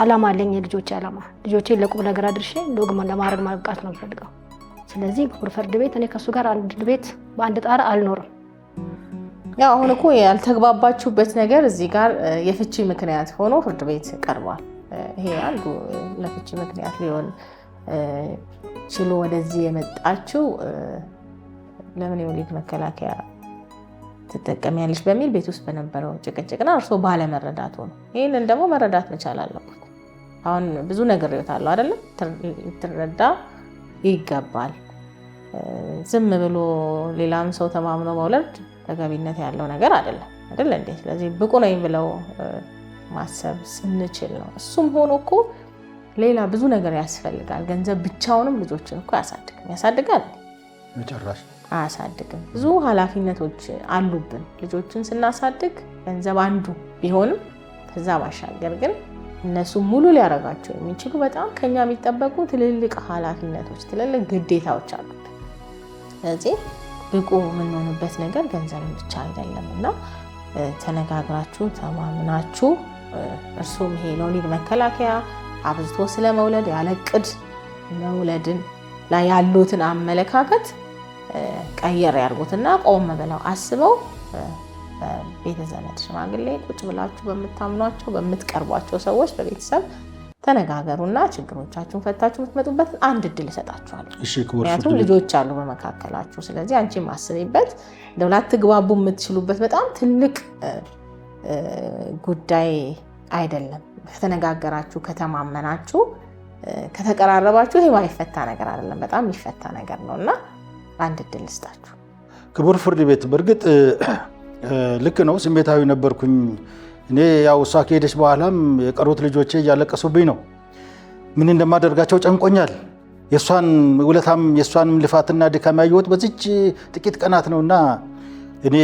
አላማ አለኝ የልጆቼ አላማ ልጆቼን ለቁም ነገር አድርሼ ለወግማ ለማድረግ ማብቃት ነው የምፈልገው ስለዚህ ክቡር ፍርድ ቤት እኔ ከሱ ጋር አንድ ቤት በአንድ ጣራ አልኖርም ያው አሁን እኮ ያልተግባባችሁበት ነገር እዚህ ጋር የፍቺ ምክንያት ሆኖ ፍርድ ቤት ቀርቧል ይሄ አንዱ ለፍቺ ምክንያት ሊሆን ችሎ ወደዚህ የመጣችው ለምን የወሊድ መከላከያ ተጠቀሚያለሽ በሚል ቤት ውስጥ በነበረው ጭቅጭቅና እርሶ ባለመረዳቱ ነው ይሄንን ደግሞ መረዳት መቻል አለበት አሁን ብዙ ነገር ይወጣሉ አይደል ትረዳ ይገባል ዝም ብሎ ሌላም ሰው ተማምኖ መውለድ ተገቢነት ያለው ነገር አይደል እንዴ ስለዚህ ብቁ ነኝ ብለው ማሰብ ስንችል ነው እሱም ሆኖ እኮ ሌላ ብዙ ነገር ያስፈልጋል ገንዘብ ብቻውንም ልጆችን እኮ ያሳድጋል መጨረሻ አያሳድግም ብዙ ኃላፊነቶች አሉብን ልጆችን ስናሳድግ ገንዘብ አንዱ ቢሆንም ከዛ ባሻገር ግን እነሱ ሙሉ ሊያረጋቸው የሚችሉ በጣም ከኛ የሚጠበቁ ትልልቅ ኃላፊነቶች ትልልቅ ግዴታዎች አሉብን ስለዚህ ብቁ የምንሆንበት ነገር ገንዘብ ብቻ አይደለምና ተነጋግራችሁ ተማምናችሁ እርሱም ይሄ ለወሊድ መከላከያ አብዝቶ ስለመውለድ ያለቅድ መውለድን ላይ ያሉትን አመለካከት ቀየር ያርጉትና ቆም ብለው አስበው ቤተ ዘመድ ሽማግሌ ቁጭ ብላችሁ በምታምኗቸው በምትቀርቧቸው ሰዎች በቤተሰብ ተነጋገሩና ችግሮቻችሁን ፈታችሁ የምትመጡበት አንድ እድል እሰጣችኋለሁ እሺ ክቡር ምክንያቱም ልጆች አሉ በመካከላችሁ ስለዚህ አንቺ ማስበይበት እንደውላት ትግባቡ የምትችሉበት በጣም ትልቅ ጉዳይ አይደለም ከተነጋገራችሁ ከተማመናችሁ ከተቀራረባችሁ ይሄ ማይፈታ ነገር አይደለም በጣም የሚፈታ ነገር ነውና አንድ እድል ልስጣችሁ ክቡር ፍርድ ቤት በርግጥ ልክ ነው ስሜታዊ ነበርኩኝ እኔ ያው እሷ ከሄደች በኋላም የቀሩት ልጆቼ እያለቀሱብኝ ነው ምን እንደማደርጋቸው ጨንቆኛል የሷን ውለታም የሷንም ልፋትና ድካም ያየሁት በዚች ጥቂት ቀናት ነውና እኔ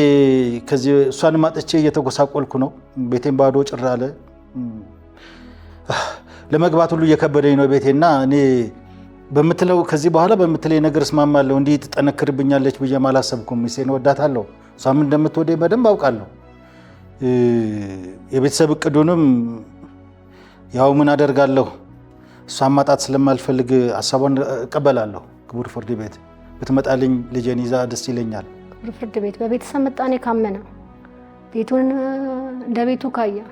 ከዚህ እሷን ማጥቼ እየተጎሳቆልኩ ነው ቤቴን ባዶ ጭር አለ ለመግባት ሁሉ እየከበደኝ ነው ቤቴና እኔ በምትለው ከዚህ በኋላ በምትለኝ ነገር እስማማለሁ እንዲህ ትጠነክርብኛለች ብዬ ማላሰብኩም ሚስቴን ወዳታለሁ እሷም እንደምትወደኝ በደንብ አውቃለሁ የቤተሰብ እቅዱንም ያው ምን አደርጋለሁ እሷን ማጣት ስለማልፈልግ ሐሳቧን እቀበላለሁ ክቡር ፍርድ ቤት ብትመጣልኝ ልጄን ይዛ ደስ ይለኛል ክቡር ፍርድ ቤት በቤተሰብ ምጣኔ ካመነ ቤቱን እንደ ቤቱ ካያ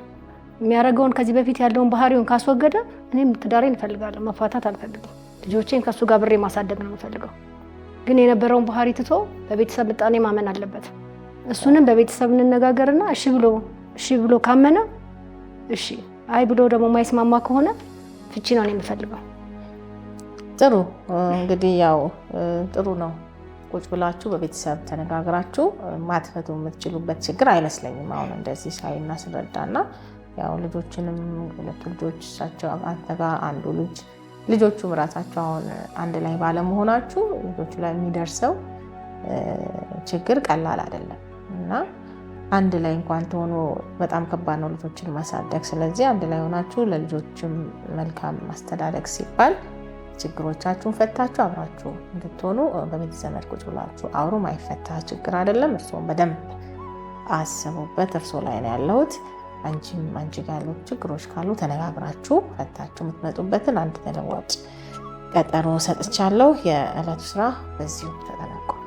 የሚያደርገውን ከዚህ በፊት ያለውን ባህሪውን ካስወገደ እኔም ትዳሬን እፈልጋለሁ መፋታት አልፈልግም ልጆቼን ከሱ ጋር ብሬ ማሳደግ ነው የምፈልገው ግን የነበረውን ባህሪ ትቶ በቤተሰብ ምጣኔ ማመን አለበት እሱንም በቤተሰብ እንነጋገርና እሺ ብሎ ካመነ እሺ አይ ብሎ ደግሞ ማይስማማ ከሆነ ፍቺ ነው የምፈልገው ጥሩ እንግዲህ ያው ጥሩ ነው ቁጭ ብላችሁ በቤተሰብ ተነጋግራችሁ ማጥፈቱ የምትችሉበት ችግር አይመስለኝም አሁን እንደዚህ ሳይና ስረዳና ያው ልጆችንም ሁለት ልጆች እሳቸው አንተ ጋር አንዱ ልጆቹም ራሳቸው አሁን አንድ ላይ ባለመሆናችሁ ልጆቹ ላይ የሚደርሰው ችግር ቀላል አይደለም እና አንድ ላይ እንኳን ተሆኖ በጣም ከባድ ነው ልጆችን ማሳደግ ስለዚህ አንድ ላይ ሆናችሁ ለልጆችም መልካም ማስተዳደግ ሲባል ችግሮቻችሁን ፈታችሁ አብራችሁ እንድትሆኑ በቤተ ዘመድ ቁጭ ብላችሁ አውሩ ማይፈታ ችግር አይደለም እርስዎም በደንብ አስቡበት እርሶ ላይ ነው ያለሁት አንቺ ጋር ያሉ ችግሮች ካሉ ተነጋግራችሁ ፈታችሁ የምትመጡበትን አንድ ተለዋጭ ቀጠሮ ሰጥቻለሁ የዕለቱ ስራ በዚሁ ተጠናቋል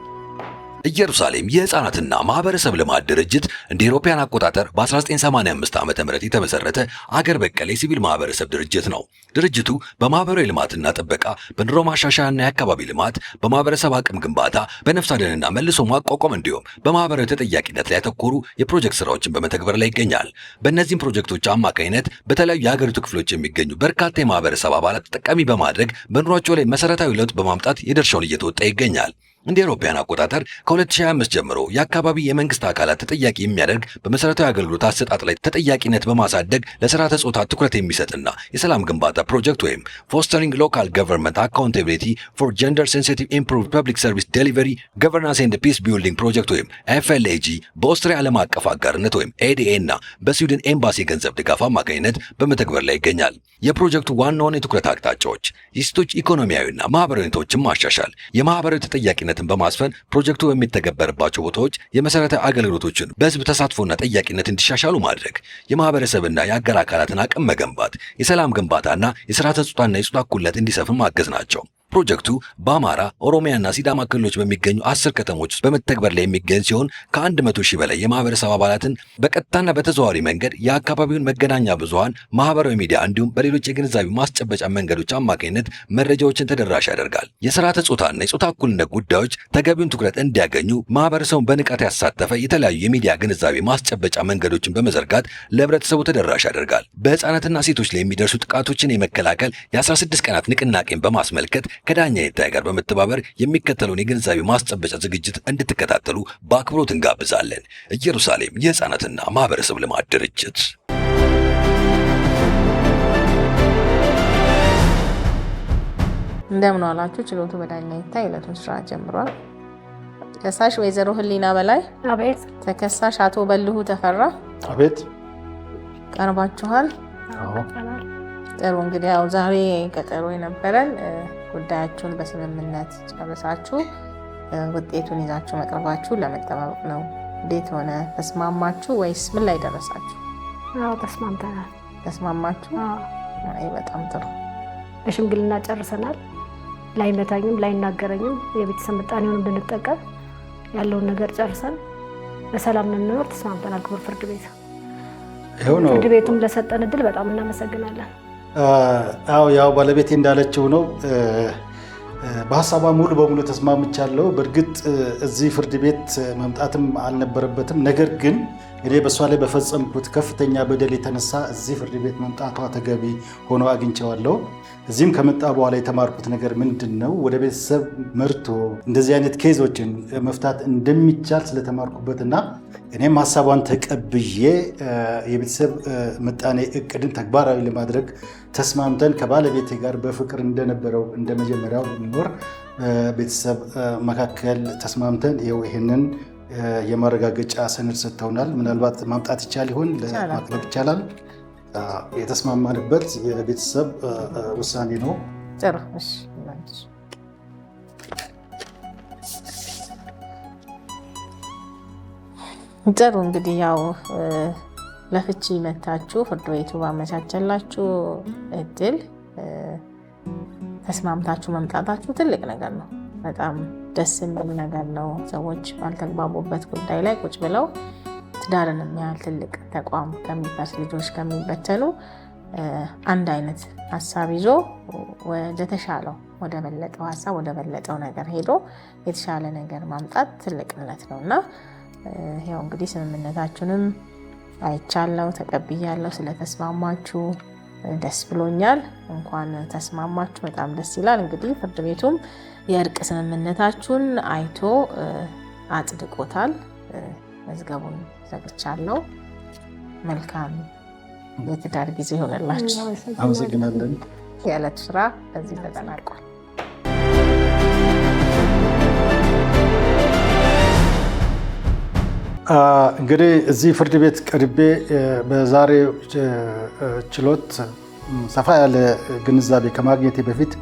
ኢየሩሳሌም የህፃናትና ማህበረሰብ ልማት ድርጅት እንደ አውሮፓውያን አቆጣጠር በ1985 ዓ.ም የተመሰረተ አገር በቀል የሲቪል ማህበረሰብ ድርጅት ነው። ድርጅቱ በማህበራዊ ልማትና ጥበቃ፣ በኑሮ ማሻሻያና የአካባቢ ልማት፣ በማህበረሰብ አቅም ግንባታ፣ በነፍስ አድንና መልሶ ማቋቋም እንዲሁም በማህበራዊ ተጠያቂነት ላይ ያተኮሩ የፕሮጀክት ስራዎችን በመተግበር ላይ ይገኛል። በእነዚህም ፕሮጀክቶች አማካኝነት በተለያዩ የሀገሪቱ ክፍሎች የሚገኙ በርካታ የማህበረሰብ አባላት ተጠቃሚ በማድረግ በኑሯቸው ላይ መሰረታዊ ለውጥ በማምጣት የድርሻውን እየተወጣ ይገኛል። እንደ አውሮፓውያን አቆጣጠር ከ2025 ጀምሮ የአካባቢ የመንግስት አካላት ተጠያቂ የሚያደርግ በመሰረታዊ አገልግሎት አሰጣጥ ላይ ተጠያቂነት በማሳደግ ለስርዓተ ጾታ ትኩረት የሚሰጥና የሰላም ግንባታ ፕሮጀክት ወይም ፎስተሪንግ ሎካል ገቨርንመንት አካውንታቢሊቲ ፎር ጀንደር ሴንሲቲቭ ኢምፕሩቭድ ፐብሊክ ሰርቪስ ዴሊቨሪ ገቨርናንስ ኤንድ ፒስ ቢልዲንግ ፕሮጀክት ወይም FLAG በኦስትሪያ ዓለም አቀፍ አጋርነት ወይም ADA እና በስዊድን ኤምባሲ የገንዘብ ድጋፍ አማካኝነት በመተግበር ላይ ይገኛል። የፕሮጀክቱ ዋና ዋና የትኩረት አቅጣጫዎች የሴቶች ኢኮኖሚያዊና ማህበራዊ ሁኔታዎችን ማሻሻል፣ የማህበራዊ ተጠያቂነትን በማስፈን ፕሮጀክቱ በሚተገበርባቸው ቦታዎች የመሰረታዊ አገልግሎቶችን በህዝብ ተሳትፎና ጠያቂነት እንዲሻሻሉ ማድረግ፣ የማህበረሰብና የአገር አካላትን አቅም መገንባት፣ የሰላም ግንባታና የስርዓተ ጾታና የጾታ እኩልነት እንዲሰፍን ማገዝ ናቸው። ፕሮጀክቱ በአማራ፣ ኦሮሚያና ሲዳማ ክልሎች በሚገኙ 10 ከተሞች ውስጥ በመተግበር ላይ የሚገኝ ሲሆን ከ100 ሺህ በላይ የማህበረሰብ አባላትን በቀጥታና በተዘዋዋሪ መንገድ የአካባቢውን መገናኛ ብዙሃን፣ ማህበራዊ ሚዲያ እንዲሁም በሌሎች የግንዛቤ ማስጨበጫ መንገዶች አማካኝነት መረጃዎችን ተደራሽ ያደርጋል። የስርዓተ ጾታና የጾታ እኩልነት ጉዳዮች ተገቢውን ትኩረት እንዲያገኙ ማህበረሰቡን በንቃት ያሳተፈ የተለያዩ የሚዲያ ግንዛቤ ማስጨበጫ መንገዶችን በመዘርጋት ለህብረተሰቡ ተደራሽ ያደርጋል። በህፃናትና ሴቶች ላይ የሚደርሱ ጥቃቶችን የመከላከል የ16 ቀናት ንቅናቄን በማስመልከት ከዳኛ ይታይ ጋር በመተባበር የሚከተለውን የግንዛቤ ማስጨበጫ ዝግጅት እንድትከታተሉ በአክብሮት እንጋብዛለን። ኢየሩሳሌም የህፃናትና ማህበረሰብ ልማት ድርጅት። እንደምን ዋላችሁ። ችሎቱ በዳኛ ይታይ ዕለቱን ስራ ጀምሯል። ተከሳሽ ወይዘሮ ህሊና በላይ። አቤት። ተከሳሽ አቶ በልሁ ተፈራ። አቤት። ቀርባችኋል? አዎ። ጥሩ። እንግዲህ ያው ዛሬ ቀጠሮ የነበረን ጉዳያችሁን በስምምነት ጨርሳችሁ ውጤቱን ይዛችሁ መቅረባችሁ ለመጠባበቅ ነው። እንዴት ሆነ? ተስማማችሁ ወይስ ምን ላይ ደረሳችሁ? አዎ ተስማምተናል። ተስማማችሁ? አይ በጣም ጥሩ። በሽምግልና ጨርሰናል። ላይመታኝም ላይናገረኝም የቤተሰብ ምጣኔውን እንድንጠቀም ያለውን ነገር ጨርሰን በሰላም እንኖር ተስማምተናል። ክቡር ፍርድ ቤት ይኸው ነው። ፍርድ ቤቱም ለሰጠን እድል በጣም እናመሰግናለን። አዎ ያው ባለቤቴ እንዳለችው ነው። በሀሳቧ ሙሉ በሙሉ ተስማምቻለሁ። በእርግጥ እዚህ ፍርድ ቤት መምጣትም አልነበረበትም። ነገር ግን እኔ በእሷ ላይ በፈጸምኩት ከፍተኛ በደል የተነሳ እዚህ ፍርድ ቤት መምጣቷ ተገቢ ሆኖ አግኝቼዋለሁ። እዚህም ከመጣ በኋላ የተማርኩት ነገር ምንድን ነው? ወደ ቤተሰብ መርቶ እንደዚህ አይነት ኬዞችን መፍታት እንደሚቻል ስለተማርኩበትና እኔም ሀሳቧን ተቀብዬ የቤተሰብ ምጣኔ እቅድን ተግባራዊ ለማድረግ ተስማምተን ከባለቤቴ ጋር በፍቅር እንደነበረው እንደ መጀመሪያው ኖር ቤተሰብ መካከል ተስማምተን ይህንን የማረጋገጫ ሰነድ ሰጥተውናል። ምናልባት ማምጣት ይቻል ይሆን? ለማቅረብ ይቻላል። የተስማማንበት የቤተሰብ ውሳኔ ነው። ጥሩ። ጥሩ። እንግዲህ ያው ለፍቺ መታችሁ ፍርድ ቤቱ ባመቻቸላችሁ እድል ተስማምታችሁ መምጣታችሁ ትልቅ ነገር ነው። በጣም ደስ የሚል ነገር ነው። ሰዎች ባልተግባቡበት ጉዳይ ላይ ቁጭ ብለው ትዳርን የሚያህል ትልቅ ተቋም ከሚፈርስ ልጆች ከሚበተኑ አንድ አይነት ሀሳብ ይዞ ወደ ተሻለው ወደ በለጠው ሀሳብ ወደ በለጠው ነገር ሄዶ የተሻለ ነገር ማምጣት ትልቅነት ነው እና ያው እንግዲህ ስምምነታችሁንም አይቻለው ተቀብያለሁ። ስለተስማማችሁ ደስ ብሎኛል። እንኳን ተስማማችሁ፣ በጣም ደስ ይላል። እንግዲህ ፍርድ ቤቱም የእርቅ ስምምነታችሁን አይቶ አጽድቆታል። መዝገቡን ዘግቻለሁ። መልካም የትዳር ጊዜ ይሆንላችሁ። አመሰግናለን። የዕለቱ ስራ በዚህ ተጠናቋል። እንግዲህ እዚህ ፍርድ ቤት ቀርቤ በዛሬ ችሎት ሰፋ ያለ ግንዛቤ ከማግኘቴ በፊት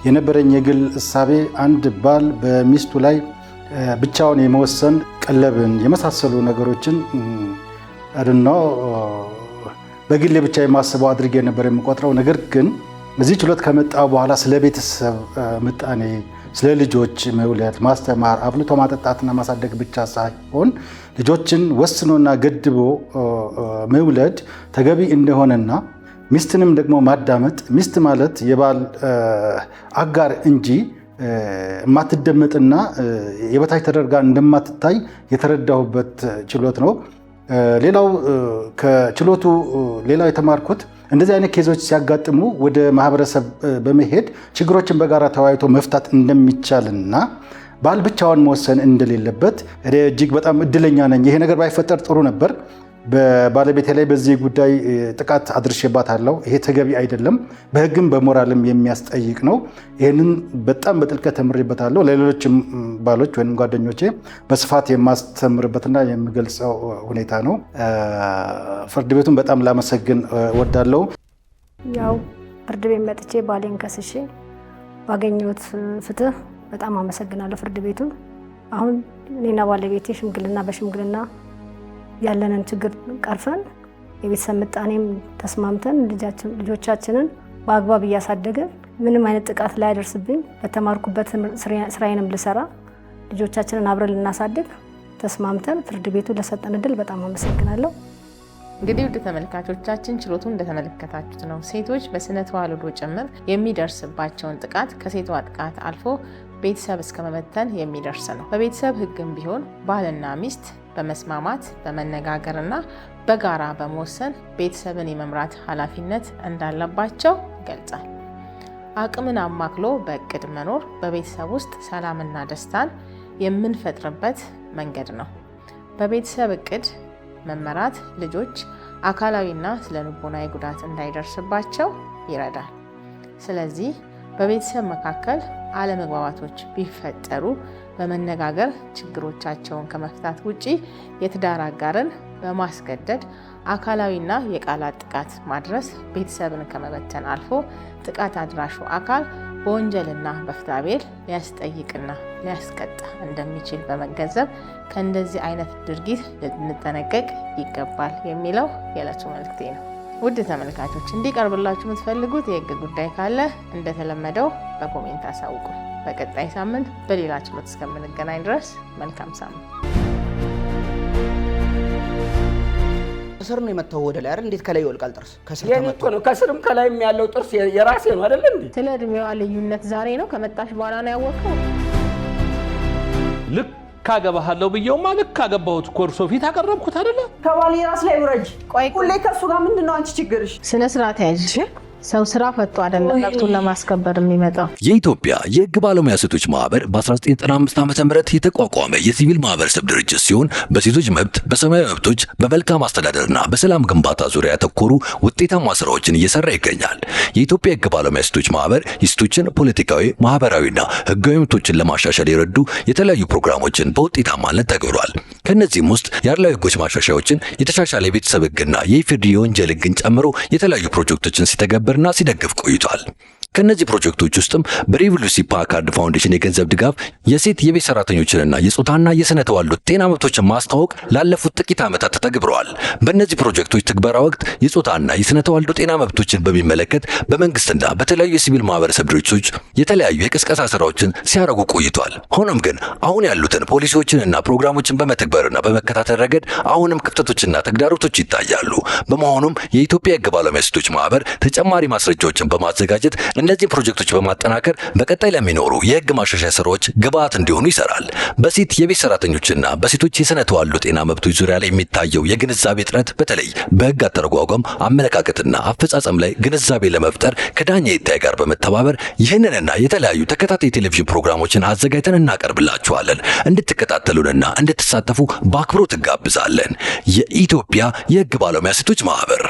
የነበረኝ የግል እሳቤ አንድ ባል በሚስቱ ላይ ብቻውን የመወሰን ቀለብን የመሳሰሉ ነገሮችን አድኖ በግሌ ብቻ የማስበው አድርጌ ነበር የምቆጥረው። ነገር ግን እዚህ ችሎት ከመጣ በኋላ ስለ ቤተሰብ ምጣኔ፣ ስለ ልጆች መውለድ ማስተማር አብልቶ ማጠጣትና ማሳደግ ብቻ ሳይሆን ልጆችን ወስኖና ገድቦ መውለድ ተገቢ እንደሆነና ሚስትንም ደግሞ ማዳመጥ ሚስት ማለት የባል አጋር እንጂ ማትደመጥና የበታች ተደርጋ እንደማትታይ የተረዳሁበት ችሎት ነው። ሌላው ከችሎቱ ሌላው የተማርኩት እንደዚህ አይነት ኬዞች ሲያጋጥሙ ወደ ማህበረሰብ በመሄድ ችግሮችን በጋራ ተወያይቶ መፍታት እንደሚቻልና ባል ብቻውን መወሰን እንደሌለበት እጅግ በጣም እድለኛ ነኝ። ይሄ ነገር ባይፈጠር ጥሩ ነበር። በባለቤቴ ላይ በዚህ ጉዳይ ጥቃት አድርሼባታለሁ። ይሄ ተገቢ አይደለም፣ በህግም በሞራልም የሚያስጠይቅ ነው። ይህንን በጣም በጥልቀት ተምሬበታለሁ። ለሌሎችም ባሎች ወይም ጓደኞቼ በስፋት የማስተምርበትና የምገልጸው ሁኔታ ነው። ፍርድ ቤቱን በጣም ላመሰግን እወዳለሁ። ያው ፍርድ ቤት መጥቼ ባሌን ከስሼ ባገኘሁት ፍትህ በጣም አመሰግናለሁ ፍርድ ቤቱን። አሁን እኔና ባለቤቴ በሽምግልና ያለንን ችግር ቀርፈን የቤተሰብ ምጣኔም ተስማምተን ልጆቻችንን በአግባብ እያሳደገን ምንም አይነት ጥቃት ላይ ያደርስብኝ በተማርኩበት ስራዬንም ልሰራ ልጆቻችንን አብረን ልናሳድግ ተስማምተን ፍርድ ቤቱ ለሰጠን እድል በጣም አመሰግናለሁ። እንግዲህ ውድ ተመልካቾቻችን ችሎቱን እንደተመለከታችሁት ነው። ሴቶች በስነ ተዋልዶ ጭምር የሚደርስባቸውን ጥቃት ከሴቷ ጥቃት አልፎ ቤተሰብ እስከ መበተን የሚደርስ ነው። በቤተሰብ ህግም ቢሆን ባልና ሚስት በመስማማት በመነጋገርና በጋራ በመወሰን ቤተሰብን የመምራት ኃላፊነት እንዳለባቸው ይገልጻል። አቅምን አማክሎ በእቅድ መኖር በቤተሰብ ውስጥ ሰላምና ደስታን የምንፈጥርበት መንገድ ነው። በቤተሰብ እቅድ መመራት ልጆች አካላዊና ስነልቦናዊ ጉዳት እንዳይደርስባቸው ይረዳል። ስለዚህ በቤተሰብ መካከል አለመግባባቶች ቢፈጠሩ በመነጋገር ችግሮቻቸውን ከመፍታት ውጪ የትዳር አጋርን በማስገደድ አካላዊና የቃላት ጥቃት ማድረስ ቤተሰብን ከመበተን አልፎ ጥቃት አድራሹ አካል በወንጀልና በፍትሐብሔር ሊያስጠይቅና ሊያስቀጣ እንደሚችል በመገንዘብ ከእንደዚህ አይነት ድርጊት ልንጠነቀቅ ይገባል የሚለው የዕለቱ መልእክቴ ነው። ውድ ተመልካቾች እንዲቀርብላችሁ የምትፈልጉት የህግ ጉዳይ ካለ እንደተለመደው በኮሜንት አሳውቁ። በቀጣይ ሳምንት በሌላ ችሎት እስከምንገናኝ ድረስ መልካም ሳምንት። ከስር ነው የመታው ወደ ላይ አይደል? እንዴት ከላይ ይወልቃል ጥርስ? ከስር የኔ እኮ ነው። ከስርም ከላይም ያለው ጥርስ የራሴ ነው አይደል እንዴ? ስለ እድሜዋ ልዩነት ዛሬ ነው ከመጣሽ በኋላ ነው ያወቀው። ልክ ካገባሃለሁ ብየውማ ልክ ካገባሁት ኮርሶ ፊት አቀረብኩት አይደለ? ከባሌ ራስ ላይ ውረጅ። ሁሌ ከሱ ጋር ምንድነው አንቺ ችግርሽ? ስነ ስርዓት ያዥ። ሰው ስራ ፈቶ አይደለም መብቱን ለማስከበር የሚመጣው። የኢትዮጵያ የህግ ባለሙያ ሴቶች ማህበር በ1995 ዓ.ም የተቋቋመ የሲቪል ማህበረሰብ ድርጅት ሲሆን በሴቶች መብት፣ በሰብአዊ መብቶች፣ በመልካም አስተዳደርና በሰላም ግንባታ ዙሪያ ያተኮሩ ውጤታማ ስራዎችን እየሰራ ይገኛል። የኢትዮጵያ የህግ ባለሙያ ሴቶች ማህበር የሴቶችን ፖለቲካዊ፣ ማህበራዊና ህጋዊ መብቶችን ለማሻሻል የረዱ የተለያዩ ፕሮግራሞችን በውጤታማነት ተግብሯል። ከነዚህም ውስጥ ያለው ህጎች ማሻሻያዎችን፣ የተሻሻለ የቤተሰብ ህግና የኢፌዴሪ የወንጀል ህግን ጨምሮ የተለያዩ ፕሮጀክቶችን ሲተገበርና ሲደግፍ ቆይቷል። ከነዚህ ፕሮጀክቶች ውስጥም በሪቮሉሲ ፓካርድ ፋውንዴሽን የገንዘብ ድጋፍ የሴት የቤት ሰራተኞችንና የጾታና የስነ ተዋልዶ ጤና መብቶችን ማስተዋወቅ ላለፉት ጥቂት ዓመታት ተተግብረዋል። በእነዚህ ፕሮጀክቶች ትግበራ ወቅት የጾታና የስነ ተዋልዶ ጤና መብቶችን በሚመለከት በመንግስትና በተለያዩ የሲቪል ማህበረሰብ ድርጅቶች የተለያዩ የቅስቀሳ ስራዎችን ሲያደርጉ ቆይቷል። ሆኖም ግን አሁን ያሉትን ፖሊሲዎችንና ፕሮግራሞችን በመተግበርና በመከታተል ረገድ አሁንም ክፍተቶችና ተግዳሮቶች ይታያሉ። በመሆኑም የኢትዮጵያ የህግ ባለሙያ ሴቶች ማህበር ተጨማሪ ማስረጃዎችን በማዘጋጀት እነዚህ ፕሮጀክቶች በማጠናከር በቀጣይ ለሚኖሩ የህግ ማሻሻያ ስራዎች ግብዓት እንዲሆኑ ይሰራል። በሴት የቤት ሰራተኞችና በሴቶች የስነ ተዋልዶ ጤና መብቶች ዙሪያ ላይ የሚታየው የግንዛቤ እጥረት በተለይ በህግ አተረጓጓም፣ አመለካከትና አፈጻጸም ላይ ግንዛቤ ለመፍጠር ከዳኛ ይታይ ጋር በመተባበር ይህንንና የተለያዩ ተከታታይ ቴሌቪዥን ፕሮግራሞችን አዘጋጅተን እናቀርብላችኋለን። እንድትከታተሉንና እንድትሳተፉ በአክብሮት እንጋብዛለን። የኢትዮጵያ የህግ ባለሙያ ሴቶች ማህበር